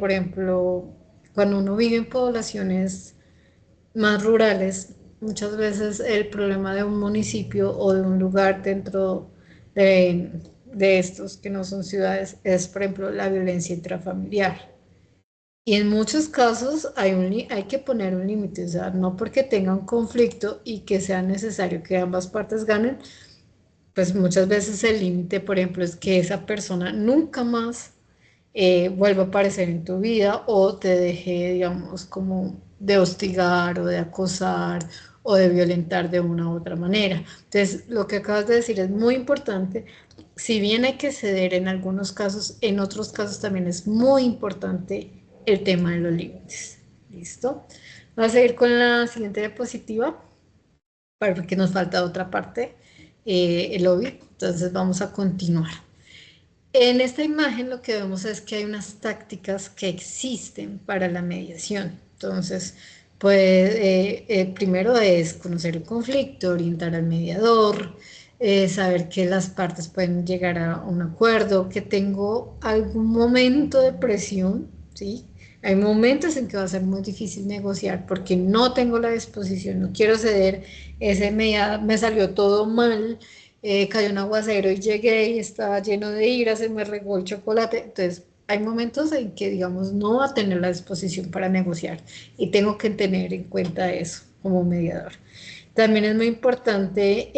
por ejemplo, cuando uno vive en poblaciones más rurales, muchas veces el problema de un municipio o de un lugar dentro de, de estos que no son ciudades es, por ejemplo, la violencia intrafamiliar. Y en muchos casos hay que poner un límite, o sea, no porque tenga un conflicto y que sea necesario que ambas partes ganen, pues muchas veces el límite, por ejemplo, es que esa persona nunca más vuelva a aparecer en tu vida o te deje, digamos, como de hostigar o de acosar o de violentar de una u otra manera. Entonces, lo que acabas de decir es muy importante. Si bien hay que ceder en algunos casos, en otros casos también es muy importante el tema de los límites. ¿Listo? Vamos a seguir con la siguiente diapositiva, porque nos falta otra parte, el OBI. Entonces, vamos a continuar. En esta imagen lo que vemos es que hay unas tácticas que existen para la mediación. Entonces, pues primero es conocer el conflicto, orientar al mediador, saber que las partes pueden llegar a un acuerdo, que tengo algún momento de presión, ¿sí? Hay momentos en que va a ser muy difícil negociar porque no tengo la disposición, no quiero ceder, me salió todo mal, cayó un aguacero y llegué y estaba lleno de ira, se me regó el chocolate. Entonces, hay momentos en que, digamos, no va a tener la disposición para negociar y tengo que tener en cuenta eso como mediador. También es muy importante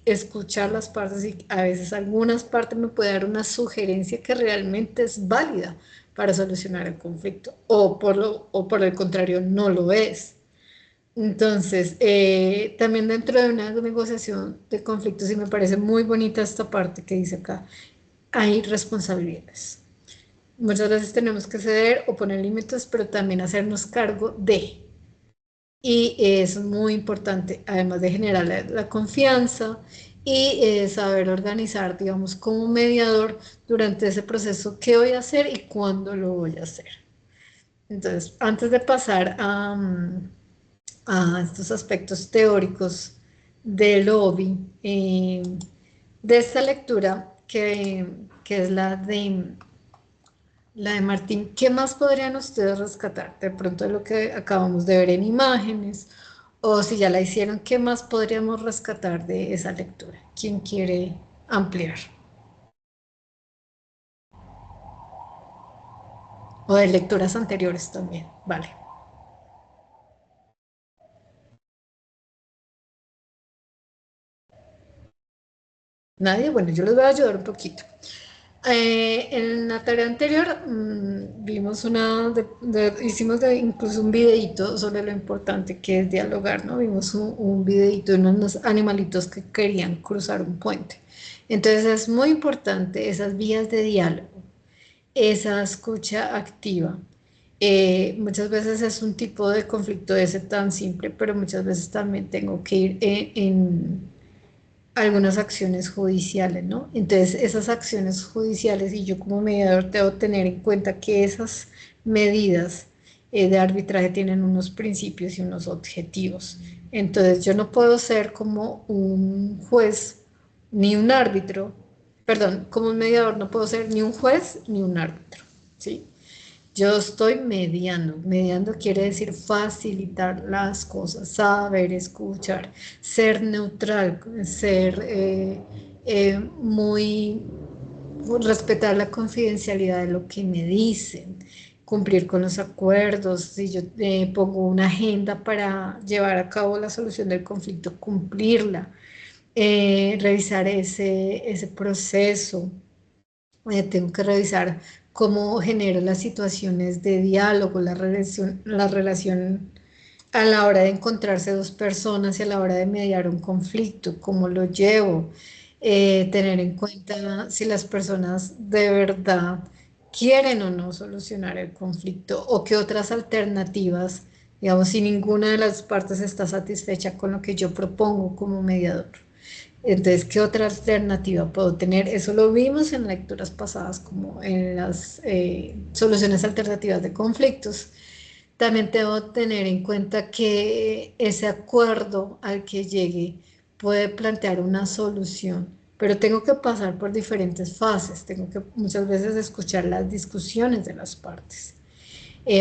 escuchar las partes y a veces algunas partes me puede dar una sugerencia que realmente es válida para solucionar el conflicto o por el contrario no lo es. Entonces, también dentro de una negociación de conflictos, y me parece muy bonita esta parte que dice acá, hay responsabilidades. Muchas veces tenemos que ceder o poner límites, pero también hacernos cargo de. Y es muy importante, además de generar la confianza y saber organizar, digamos, como mediador durante ese proceso, qué voy a hacer y cuándo lo voy a hacer. Entonces, antes de pasar a estos aspectos teóricos del lobby, de esta lectura que es la de Martín, ¿qué más podrían ustedes rescatar? De pronto de lo que acabamos de ver en imágenes, o si ya la hicieron, ¿qué más podríamos rescatar de esa lectura? ¿Quién quiere ampliar? O de lecturas anteriores también, vale. ¿Nadie? Bueno, yo les voy a ayudar un poquito. En la tarea anterior vimos hicimos incluso un videito sobre lo importante que es dialogar, ¿no? Vimos un videito de unos animalitos que querían cruzar un puente. Entonces es muy importante esas vías de diálogo, esa escucha activa. Muchas veces es un tipo de conflicto ese tan simple, pero muchas veces también tengo que ir en algunas acciones judiciales, ¿no? Entonces, esas acciones judiciales y yo como mediador debo tener en cuenta que esas medidas de arbitraje tienen unos principios y unos objetivos. Entonces, yo no puedo ser como un juez ni un árbitro, perdón, como un mediador no puedo ser ni un juez ni un árbitro, ¿sí? Yo estoy mediando. Mediando quiere decir facilitar las cosas, saber escuchar, ser neutral, ser muy, respetar la confidencialidad de lo que me dicen, cumplir con los acuerdos. Si yo pongo una agenda para llevar a cabo la solución del conflicto, cumplirla, revisar ese proceso. Tengo que revisar cómo genero las situaciones de diálogo, la relación a la hora de encontrarse dos personas y a la hora de mediar un conflicto, cómo lo llevo, tener en cuenta si las personas de verdad quieren o no solucionar el conflicto o qué otras alternativas, digamos, si ninguna de las partes está satisfecha con lo que yo propongo como mediador. Entonces, ¿qué otra alternativa puedo tener? Eso lo vimos en lecturas pasadas, como en las soluciones alternativas de conflictos. También tengo que tener en cuenta que ese acuerdo al que llegue puede plantear una solución, pero tengo que pasar por diferentes fases. Tengo que muchas veces escuchar las discusiones de las partes.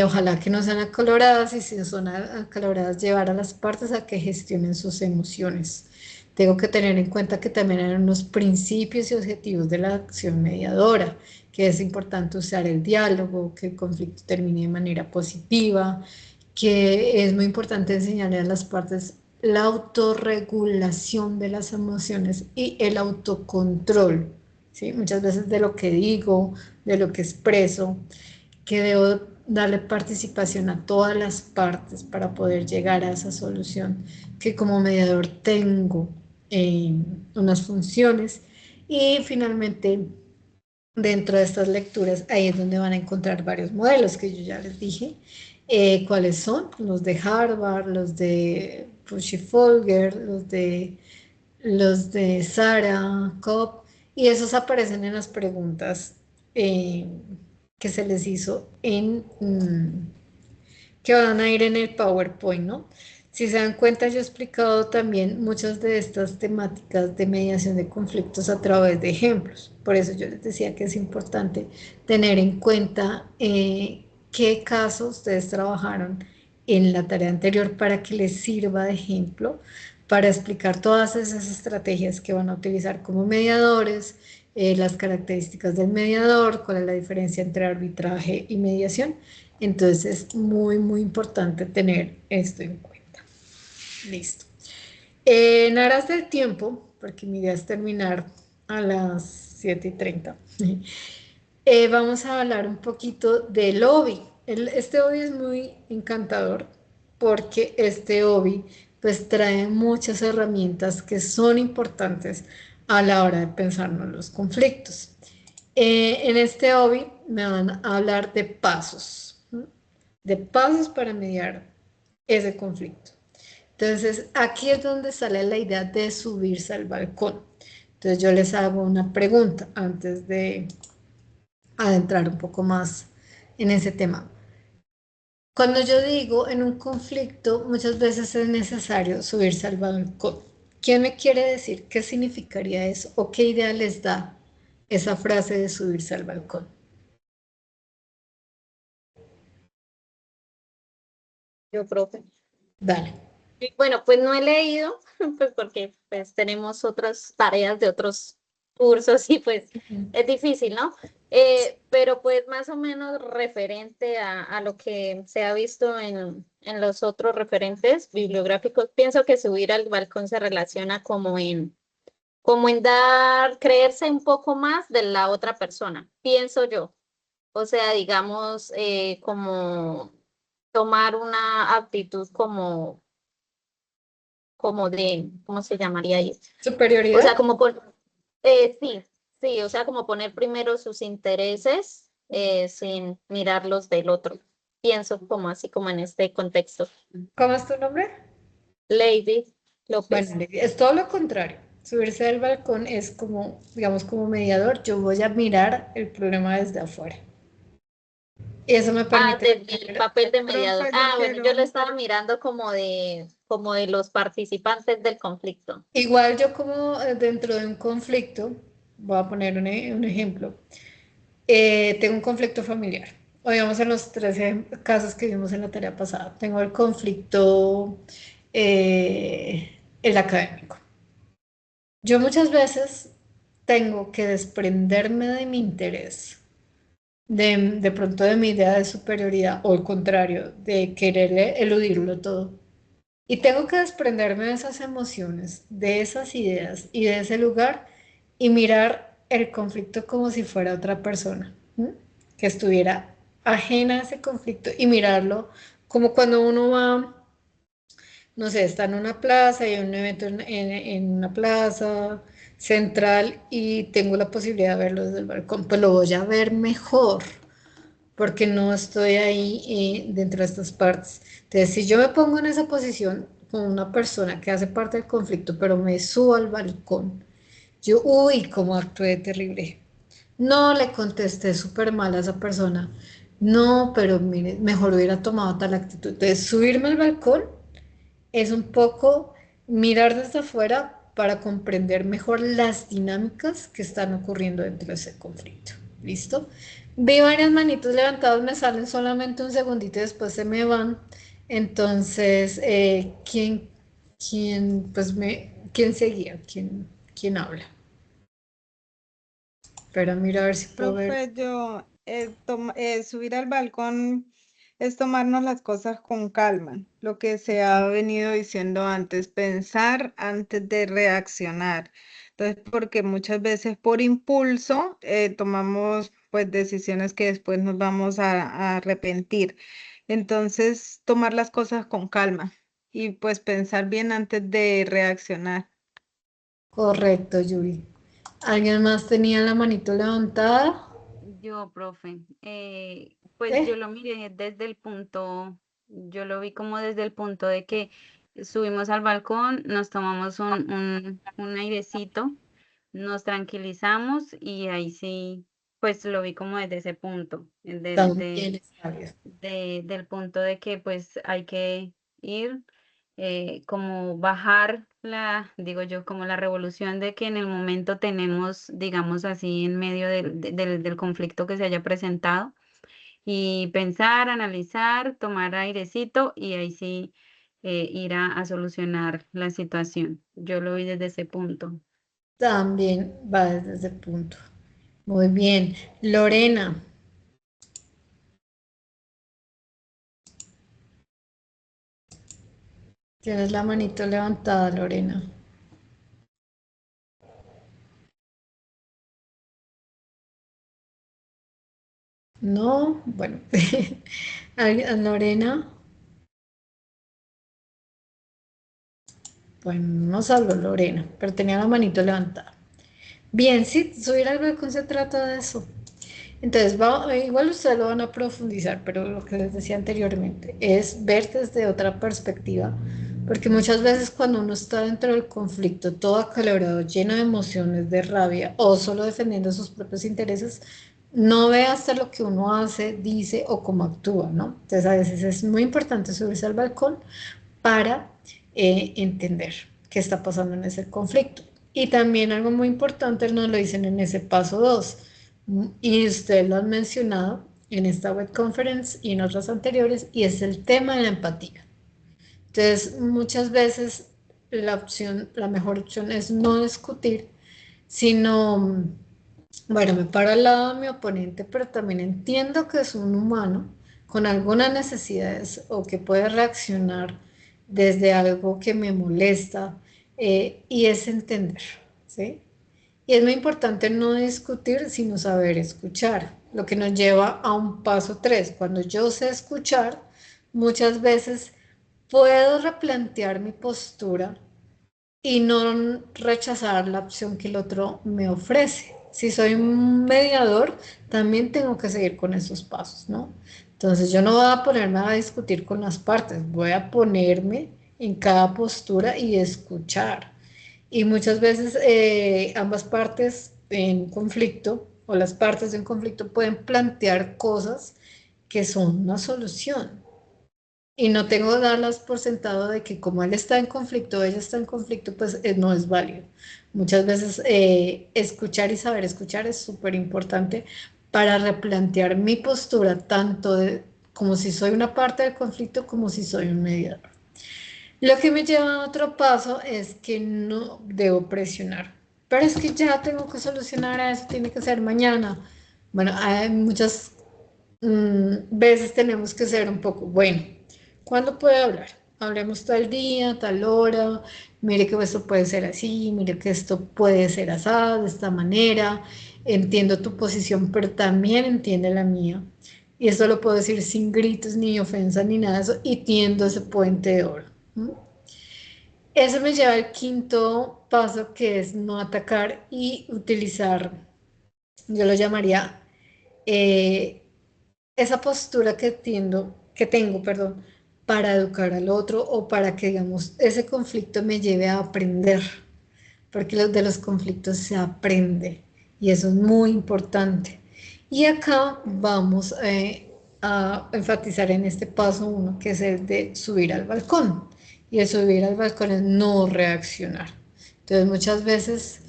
Ojalá que no sean acaloradas y si son acaloradas, llevar a las partes a que gestionen sus emociones. Tengo que tener en cuenta que también hay unos principios y objetivos de la acción mediadora, que es importante usar el diálogo, que el conflicto termine de manera positiva, que es muy importante enseñarle a las partes la autorregulación de las emociones y el autocontrol, ¿sí? Muchas veces de lo que digo, de lo que expreso, que debo darle participación a todas las partes para poder llegar a esa solución, que como mediador tengo unas funciones y finalmente dentro de estas lecturas ahí es donde van a encontrar varios modelos que yo ya les dije, cuáles son los de Harvard, los de Pushy-Folger, los de Sarah Cobb, y esos aparecen en las preguntas que se les hizo que van a ir en el PowerPoint, ¿no? Si se dan cuenta, yo he explicado también muchas de estas temáticas de mediación de conflictos a través de ejemplos. Por eso yo les decía que es importante tener en cuenta qué casos ustedes trabajaron en la tarea anterior para que les sirva de ejemplo para explicar todas esas estrategias que van a utilizar como mediadores, las características del mediador, cuál es la diferencia entre arbitraje y mediación. Entonces es muy, muy importante tener esto en cuenta. Listo. En aras del tiempo, porque mi idea es terminar a las 7:30, vamos a hablar un poquito del hobby. Este hobby es muy encantador porque este hobby pues trae muchas herramientas que son importantes a la hora de pensarnos los conflictos. En este hobby me van a hablar de pasos, ¿no? De pasos para mediar ese conflicto. Entonces, aquí es donde sale la idea de subirse al balcón. Entonces, yo les hago una pregunta antes de adentrar un poco más en ese tema. Cuando yo digo en un conflicto, muchas veces es necesario subirse al balcón. ¿Quién me quiere decir qué significaría eso o qué idea les da esa frase de subirse al balcón? Yo, profe. Dale. Bueno, pues no he leído, pues porque pues tenemos otras tareas de otros cursos y pues es difícil, ¿no? Pero pues más o menos referente a lo que se ha visto en los otros referentes bibliográficos, pienso que subir al balcón se relaciona como en dar, creerse un poco más de la otra persona, pienso yo. O sea, digamos, como tomar una actitud como de, ¿cómo se llamaría ahí? O sea, ¿Superioridad? sí, sí, o sea, como poner primero sus intereses sin mirar los del otro. Pienso como así, como en este contexto. ¿Cómo es tu nombre? Lady Bueno, López. es todo lo contrario. Subirse al balcón es como, digamos, como mediador. Yo voy a mirar el problema desde afuera. Y eso me Ah, permite desde el ver. papel de mediador. Profe, yo Ah, bueno, yo lo quiero, estaba mirando como de los participantes del conflicto. Igual yo como dentro de un conflicto, voy a poner un ejemplo, tengo un conflicto familiar. O digamos en los 13 casos que vimos en la tarea pasada, tengo el conflicto, el académico. Yo muchas veces tengo que desprenderme de mi interés, de pronto de mi idea de superioridad o el contrario, de querer eludirlo todo. Y tengo que desprenderme de esas emociones, de esas ideas y de ese lugar y mirar el conflicto como si fuera otra persona, ¿m? Que estuviera ajena a ese conflicto y mirarlo como cuando uno va, no sé, está en una plaza y hay un evento en una plaza central y tengo la posibilidad de verlo desde el balcón, pues lo voy a ver mejor porque no estoy ahí dentro de estas partes. Entonces, si yo me pongo en esa posición con una persona que hace parte del conflicto, pero me subo al balcón, yo, uy, cómo actué terrible. No le contesté súper mal a esa persona. No, pero mire, mejor hubiera tomado tal actitud. Entonces, subirme al balcón es un poco mirar desde afuera para comprender mejor las dinámicas que están ocurriendo dentro de ese conflicto. ¿Listo? Vi varias manitos levantadas, me salen solamente un segundito y después se me van. Entonces, ¿quién seguía? ¿Quién habla? Pero mira a ver si puedo ver. profe, yo, subir al balcón es tomarnos las cosas con calma, lo que se ha venido diciendo antes, pensar antes de reaccionar. Entonces, porque muchas veces por impulso tomamos pues decisiones que después nos vamos a arrepentir. Entonces, tomar las cosas con calma y pues pensar bien antes de reaccionar. Correcto, Yuri. ¿Alguien más tenía la manito levantada? Yo, profe, pues yo ¿Eh? lo miré desde el punto, yo lo vi como desde el punto de que subimos al balcón, nos tomamos un airecito, nos tranquilizamos y ahí sí, pues lo vi como desde ese punto, También está bien. del punto de que pues hay que ir, como bajar digo yo, como la revolución de que en el momento tenemos, digamos así, en medio del conflicto que se haya presentado y pensar, analizar, tomar airecito y ahí sí ir a solucionar la situación. Yo lo vi desde ese punto. También va desde ese punto. Muy bien. Lorena, Tienes la manito levantada, Lorena. No, bueno. Lorena. Bueno, no salgo Lorena, pero tenía la manito levantada. Bien, sí, subir al balcón se trata de eso. Entonces, igual ustedes lo van a profundizar, pero lo que les decía anteriormente es ver desde otra perspectiva, porque muchas veces cuando uno está dentro del conflicto, todo acalorado, lleno de emociones, de rabia o solo defendiendo sus propios intereses, no ve hasta lo que uno hace, dice o cómo actúa, ¿no? Entonces, a veces es muy importante subirse al balcón para entender qué está pasando en ese conflicto. Y también algo muy importante nos lo dicen en ese paso 2, y ustedes lo han mencionado en esta web conference y en otras anteriores, y es el tema de la empatía. Entonces, muchas veces la mejor opción es no discutir, sino, bueno, me paro al lado de mi oponente, pero también entiendo que es un humano con algunas necesidades o que puede reaccionar desde algo que me molesta, y es entender, ¿sí? Y es muy importante no discutir, sino saber escuchar, lo que nos lleva a un paso 3. Cuando yo sé escuchar, muchas veces puedo replantear mi postura y no rechazar la opción que el otro me ofrece. Si soy un mediador, también tengo que seguir con esos pasos, ¿no? Entonces yo no voy a ponerme a discutir con las partes, voy a ponerme en cada postura y escuchar. Y muchas veces ambas partes en conflicto o las partes de un conflicto pueden plantear cosas que son una solución. Y no tengo que darlas por sentado de que como él está en conflicto, ella está en conflicto, pues no es válido. Muchas veces escuchar y saber escuchar es súper importante para replantear mi postura, tanto como si soy una parte del conflicto como si soy un mediador. Lo que me lleva a otro paso es que no debo presionar. Pero es que ya tengo que solucionar eso, tiene que ser mañana. Bueno, hay muchas veces tenemos que ser un poco, bueno, ¿cuándo puede hablar? Hablemos tal día, tal hora, mire que esto puede ser así, mire que esto puede ser así, de esta manera, entiendo tu posición, pero también entiende la mía. Y esto lo puedo decir sin gritos, ni ofensa, ni nada de eso, y tiendo ese puente de oro. Eso me lleva al quinto paso, que es no atacar y utilizar, yo lo llamaría, eh, esa postura que tengo, perdón, para educar al otro o para que, digamos, ese conflicto me lleve a aprender, porque de los conflictos se aprende y eso es muy importante. Y acá vamos a enfatizar en este paso 1, que es el de subir al balcón. Y el subir al balcón es no reaccionar. Entonces, muchas veces,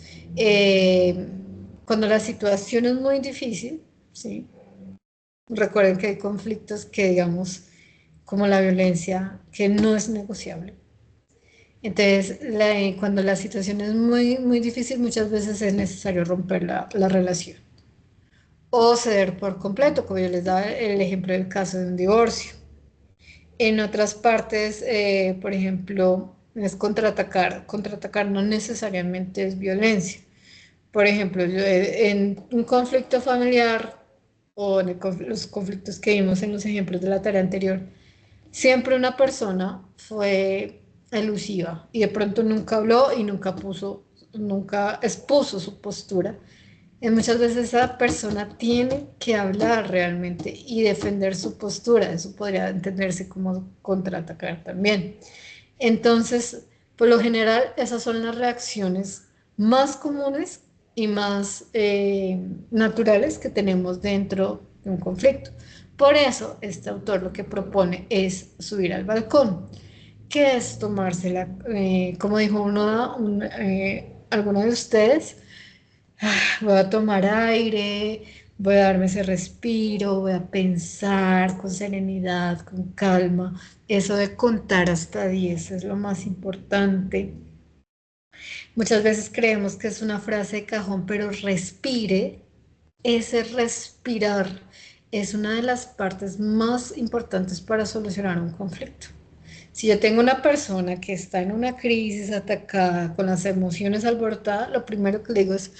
cuando la situación es muy difícil, ¿sí? Recuerden que hay conflictos que, digamos, como la violencia, que no es negociable. Entonces, cuando la situación es muy, muy difícil, muchas veces es necesario romper la relación o ceder por completo, como yo les daba el ejemplo del caso de un divorcio. En otras partes, por ejemplo, es contraatacar. Contraatacar no necesariamente es violencia. Por ejemplo, en un conflicto familiar o en los conflictos que vimos en los ejemplos de la tarea anterior, siempre una persona fue elusiva y de pronto nunca habló y nunca expuso su postura. Y muchas veces esa persona tiene que hablar realmente y defender su postura. Eso podría entenderse como contraatacar también. Entonces, por lo general, esas son las reacciones más comunes y más naturales que tenemos dentro de un conflicto. Por eso, este autor lo que propone es subir al balcón, que es tomársela, como dijo alguno de ustedes, voy a tomar aire, voy a darme ese respiro, voy a pensar con serenidad, con calma. Eso de contar hasta 10 es lo más importante. Muchas veces creemos que es una frase de cajón, pero respire. Ese respirar es una de las partes más importantes para solucionar un conflicto. Si yo tengo una persona que está en una crisis atacada, con las emociones alborotadas, lo primero que le digo es,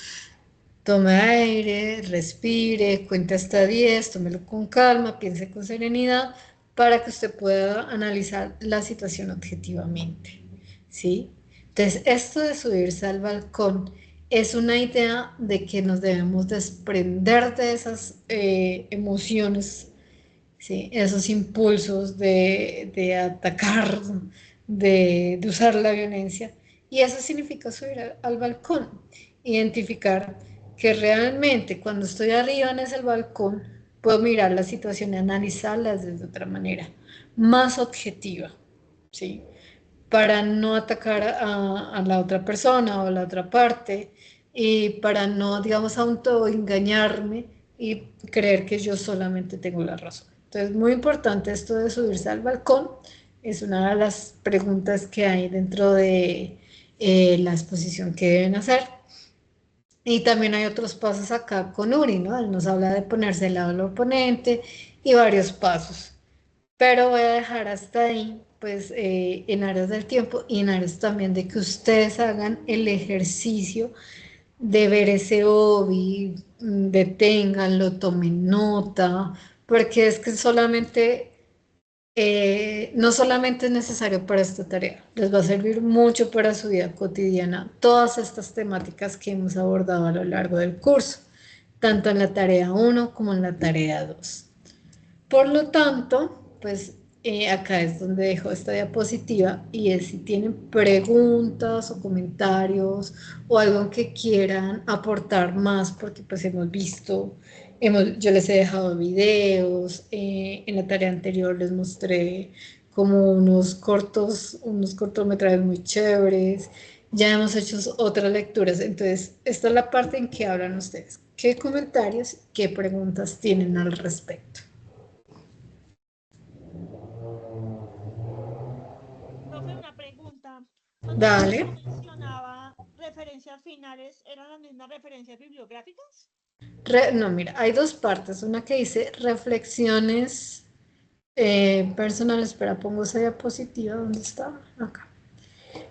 tome aire, respire, cuente hasta 10, tómelo con calma, piense con serenidad, para que usted pueda analizar la situación objetivamente, ¿sí? Entonces, esto de subirse al balcón es una idea de que nos debemos desprender de esas emociones, ¿sí? Esos impulsos de atacar, de usar la violencia. Y eso significa subir al balcón, identificar que realmente cuando estoy arriba en ese balcón puedo mirar la situación y analizarla desde otra manera, más objetiva, ¿sí? Para no atacar a la otra persona o a la otra parte y para no, digamos, autoengañarme y creer que yo solamente tengo la razón. Entonces, muy importante esto de subirse al balcón, es una de las preguntas que hay dentro de la exposición que deben hacer. Y también hay otros pasos acá con Uri, ¿no? Él nos habla de ponerse al lado del oponente y varios pasos. Pero voy a dejar hasta ahí, pues en áreas del tiempo y en áreas también de que ustedes hagan el ejercicio de ver ese hobby, deténganlo, tomen nota, porque es que solamente, no solamente es necesario para esta tarea, les va a servir mucho para su vida cotidiana, todas estas temáticas que hemos abordado a lo largo del curso, tanto en la tarea 1 como en la tarea 2. Por lo tanto, pues acá es donde dejo esta diapositiva y es si tienen preguntas o comentarios o algo que quieran aportar más, porque pues hemos visto, yo les he dejado videos, en la tarea anterior les mostré como unos cortometrajes muy chéveres, ya hemos hecho otras lecturas, entonces esta es la parte en que hablan ustedes. ¿Qué comentarios, qué preguntas tienen al respecto? Profe, una pregunta. Cuando el Dale. profesor mencionaba referencias finales, ¿eran las mismas referencias bibliográficas? No, mira, hay dos partes. Una que dice reflexiones personales. Espera, pongo esa diapositiva. ¿Dónde está? Acá.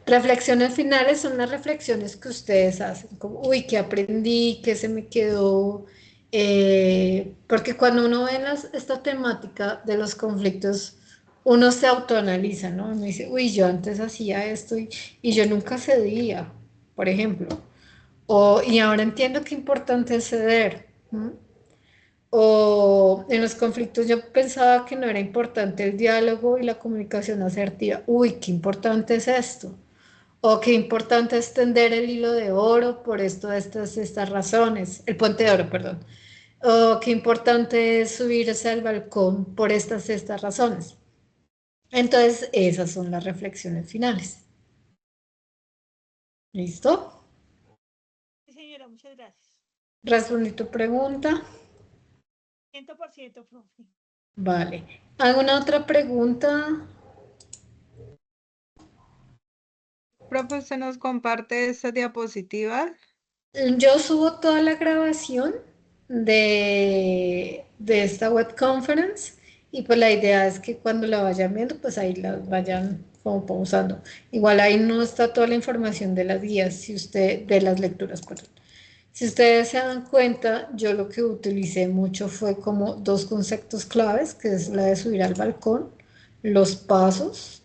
Reflexiones finales son las reflexiones que ustedes hacen. Como, uy, ¿qué aprendí? ¿Qué se me quedó? Porque cuando uno ve esta temática de los conflictos, uno se autoanaliza, ¿no? Uno dice, uy, yo antes hacía esto y yo nunca cedía, por ejemplo. Y ahora entiendo qué importante es ceder. ¿No? O en los conflictos yo pensaba que no era importante el diálogo y la comunicación asertiva. Uy, qué importante es esto. O qué importante es tender el hilo de oro por estas razones. El puente de oro, perdón. O qué importante es subirse al balcón por estas razones. Entonces, esas son las reflexiones finales. ¿Listo? Sí, señora, muchas gracias. ¿Respondí tu pregunta? 100%, profe. Vale. ¿Alguna otra pregunta? Profe, ¿usted nos comparte esa diapositiva? Yo subo toda la grabación de esta web conference y pues la idea es que cuando la vayan viendo, pues ahí la vayan como pausando. Igual ahí no está toda la información de las guías, de las lecturas, perdón. Si ustedes se dan cuenta, yo lo que utilicé mucho fue como dos conceptos claves, que es la de subir al balcón, los pasos,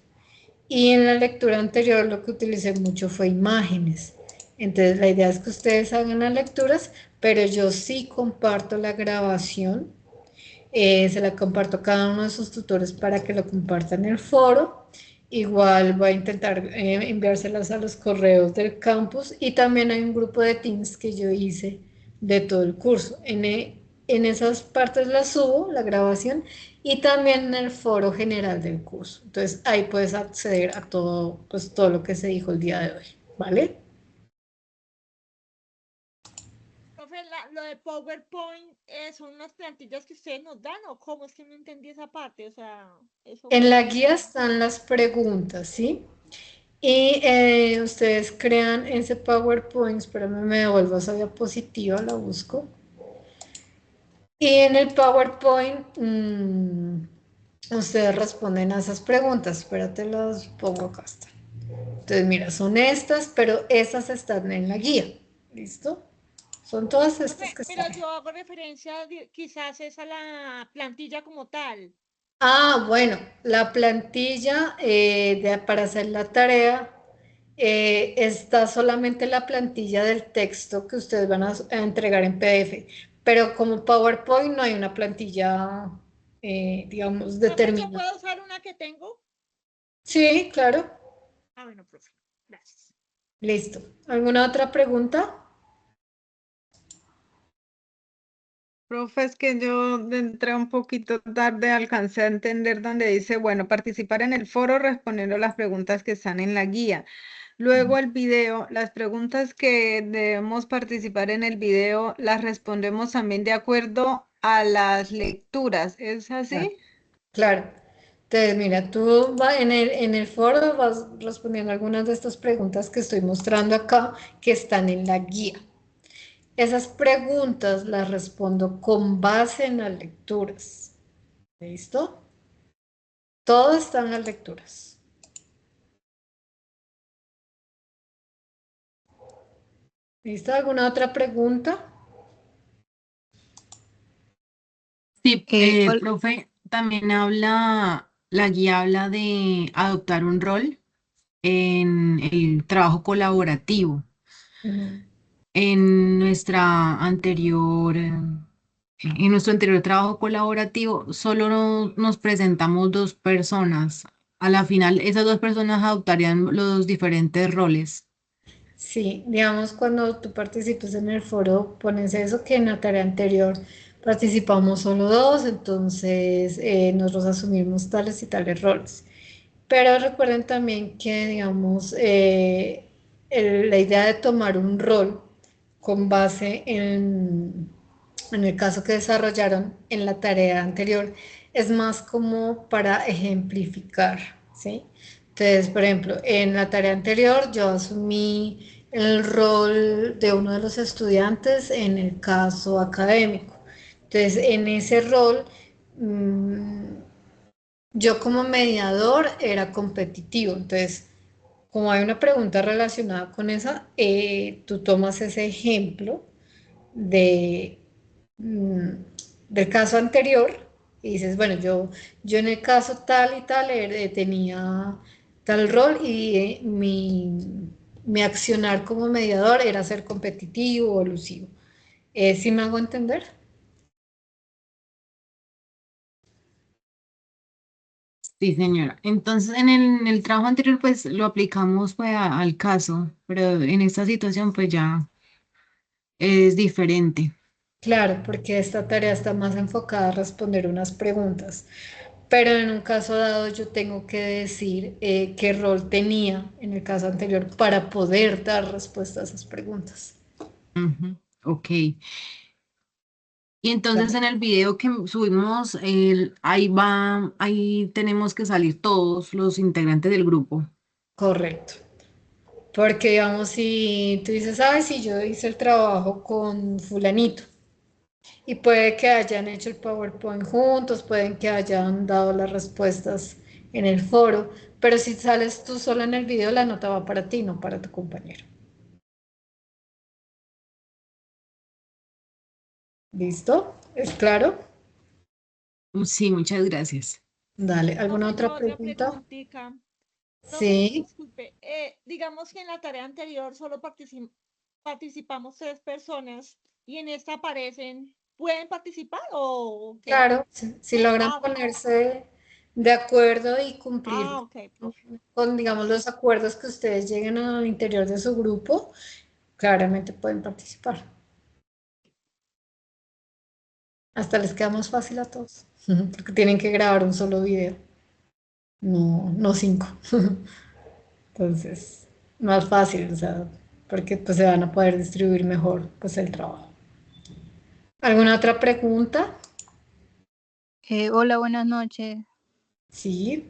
y en la lectura anterior lo que utilicé mucho fue imágenes. Entonces la idea es que ustedes hagan las lecturas, pero yo sí comparto la grabación, se la comparto a cada uno de sus tutores para que lo compartan en el foro. Igual voy a intentar enviárselas a los correos del campus y también hay un grupo de Teams que yo hice de todo el curso. En esas partes las subo, la grabación, y también en el foro general del curso. Entonces ahí puedes acceder a todo, pues, todo lo que se dijo el día de hoy, ¿vale? Profe, lo de PowerPoint, ¿son unas plantillas que ustedes nos dan o cómo? Es que no entendí esa parte, o sea, eso En la cómo. guía están las preguntas, ¿sí? Y ustedes crean ese PowerPoint, espérame, me devuelvo esa diapositiva, la busco. Y en el PowerPoint ustedes responden a esas preguntas. Espérate, las pongo acá. Están. Entonces, mira, son estas, pero esas están en la guía. ¿Listo? Son todas estas que Pero están. yo hago referencia quizás es a la plantilla como tal. Ah, bueno, la plantilla para hacer la tarea está solamente la plantilla del texto que ustedes van a entregar en PDF, pero como PowerPoint no hay una plantilla, digamos, ¿Profe, yo determinada. puedo usar una que tengo? Sí, claro. Ah, bueno, profe. Gracias. Listo. ¿Alguna otra pregunta? Profe, es que yo entré un poquito tarde, alcancé a entender donde dice, bueno, participar en el foro respondiendo las preguntas que están en la guía. Luego el video, las preguntas que debemos participar en el video las respondemos también de acuerdo a las lecturas, ¿es así? Claro. Entonces, mira, tú en el foro vas respondiendo algunas de estas preguntas que estoy mostrando acá, que están en la guía. Esas preguntas las respondo con base en las lecturas. ¿Listo? Todo está en las lecturas. ¿Listo? ¿Alguna otra pregunta? Sí, Hola. profe, también habla, la guía habla de adoptar un rol en el trabajo colaborativo. Ujú. En nuestra anterior, en nuestro anterior trabajo colaborativo, solo nos presentamos dos personas. A la final, esas dos personas adoptarían los diferentes roles. Sí, digamos, cuando tú participes en el foro, pones eso que en la tarea anterior participamos solo dos, entonces nosotros asumimos tales y tales roles. Pero recuerden también que, digamos, la idea de tomar un rol con base en el caso que desarrollaron en la tarea anterior es más como para ejemplificar, ¿sí? Entonces, por ejemplo, en la tarea anterior yo asumí el rol de uno de los estudiantes en el caso académico. Entonces, en ese rol, yo como mediador era competitivo. Entonces, como hay una pregunta relacionada con esa, tú tomas ese ejemplo de, mm, del caso anterior y dices, bueno, yo en el caso tal y tal tenía tal rol y mi accionar como mediador era ser competitivo o elusivo. ¿Sí me hago entender? Sí, señora. Entonces, en el trabajo anterior, pues lo aplicamos pues, al caso, pero en esta situación, pues ya es diferente. Claro, porque esta tarea está más enfocada a responder unas preguntas. Pero en un caso dado yo tengo que decir qué rol tenía en el caso anterior para poder dar respuesta a esas preguntas. Ujú, ok. Y Claro, entonces en el video que subimos, ahí va, ahí tenemos que salir todos los integrantes del grupo. correcto. Porque digamos, si tú dices, ay, sí, yo hice el trabajo con fulanito y puede que hayan hecho el PowerPoint juntos, pueden que hayan dado las respuestas en el foro, pero si sales tú sola en el video, la nota va para ti, no para tu compañero. ¿Listo? ¿Es claro? Sí, muchas gracias. Dale, ¿alguna Profe, otra yo otra pregunta? preguntita. Profe, Sí, disculpe, digamos que en la tarea anterior solo participamos 3 personas y en esta aparecen, ¿pueden participar o qué? claro, si logran Ah, bueno. ponerse de acuerdo y cumplir Ok, profe. con, digamos, los acuerdos que ustedes lleguen al interior de su grupo, claramente pueden participar. Hasta les queda más fácil a todos, porque tienen que grabar un solo video, no cinco. Entonces, más fácil, o sea, porque pues se van a poder distribuir mejor pues el trabajo. ¿Alguna otra pregunta? Hola, buenas noches. Sí.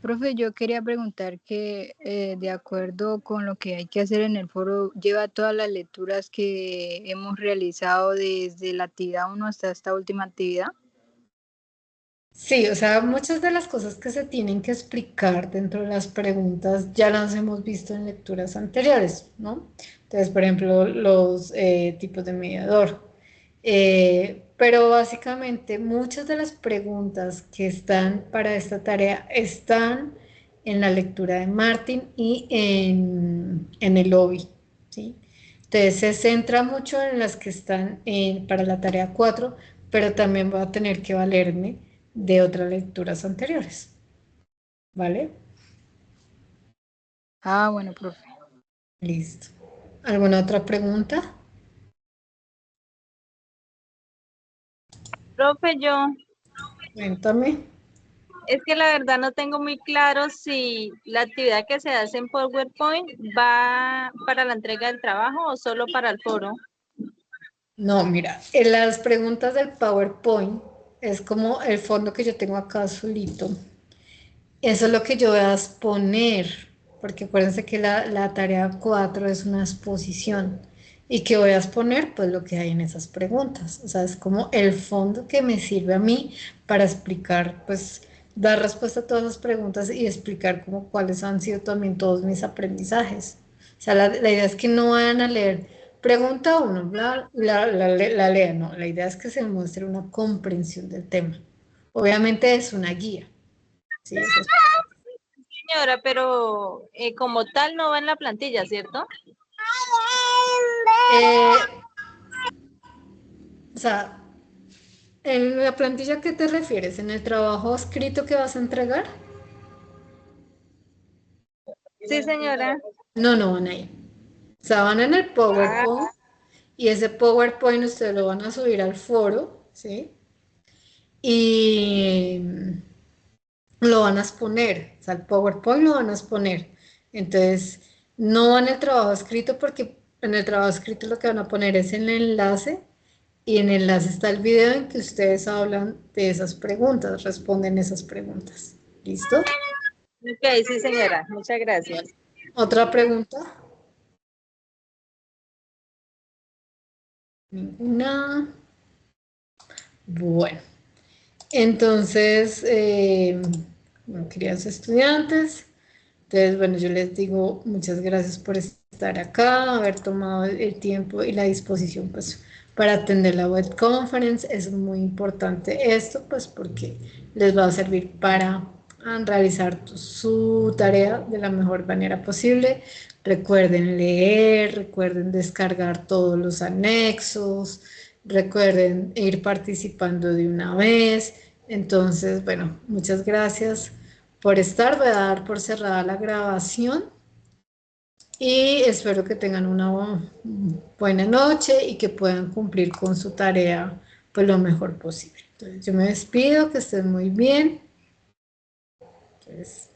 Profe, yo quería preguntar que de acuerdo con lo que hay que hacer en el foro, lleva todas las lecturas que hemos realizado desde la actividad 1 hasta esta última actividad. Sí, o sea, muchas de las cosas que se tienen que explicar dentro de las preguntas ya las hemos visto en lecturas anteriores, ¿no? Entonces, por ejemplo, los tipos de mediador. Pero básicamente muchas de las preguntas que están para esta tarea están en la lectura de Martin y en el OBI, ¿sí? Entonces se centra mucho en las que están para la tarea 4, pero también voy a tener que valerme de otras lecturas anteriores, ¿vale? Ah, bueno, profe. Listo. ¿Alguna otra pregunta? Profe, Cuéntame. es que la verdad no tengo muy claro si la actividad que se hace en PowerPoint va para la entrega del trabajo o solo para el foro. No, mira, en las preguntas del PowerPoint es como el fondo que yo tengo acá solito. Eso es lo que yo voy a exponer, porque acuérdense que la tarea 4 es una exposición. ¿Y que voy a exponer? Pues lo que hay en esas preguntas. O sea, es como el fondo que me sirve a mí para explicar, pues, dar respuesta a todas las preguntas y explicar como cuáles han sido también todos mis aprendizajes. O sea, la idea es que no vayan a leer pregunta uno, la lean, no. La idea es que se muestre una comprensión del tema. Obviamente es una guía. Sí, esas Señora, pero como tal no va en la plantilla, ¿cierto? O sea, ¿en la plantilla a qué te refieres? ¿En el trabajo escrito que vas a entregar? Sí, señora. No, no van ahí. O sea, van en el PowerPoint y ese PowerPoint ustedes lo van a subir al foro, ¿sí? Y lo van a exponer, o sea, el PowerPoint lo van a exponer. Entonces, no van el trabajo escrito porque en el trabajo escrito lo que van a poner es el enlace y en el enlace está el video en que ustedes hablan de esas preguntas, responden esas preguntas. ¿Listo? Ok, sí, señora. Muchas gracias. ¿Otra pregunta? Ninguna. Bueno, entonces, bueno, queridos estudiantes, entonces, bueno, yo les digo muchas gracias por estar acá, haber tomado el tiempo y la disposición, pues, para atender la web conference. Es muy importante esto, pues, porque les va a servir para realizar su tarea de la mejor manera posible. Recuerden leer, recuerden descargar todos los anexos, recuerden ir participando de una vez. Entonces, bueno, muchas gracias por estar. Voy a dar por cerrada la grabación y espero que tengan una buena noche y que puedan cumplir con su tarea pues lo mejor posible. Entonces, yo me despido, que estén muy bien. Entonces,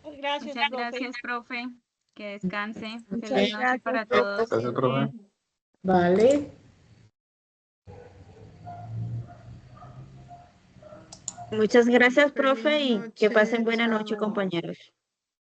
Gracias, Muchas profe. gracias, profe. Que descanse. Muchas Feliz noche para todos. Gracias, profe. vale. Muchas gracias, profe, Feliz y que pasen noche, buena noche, chao. compañeros.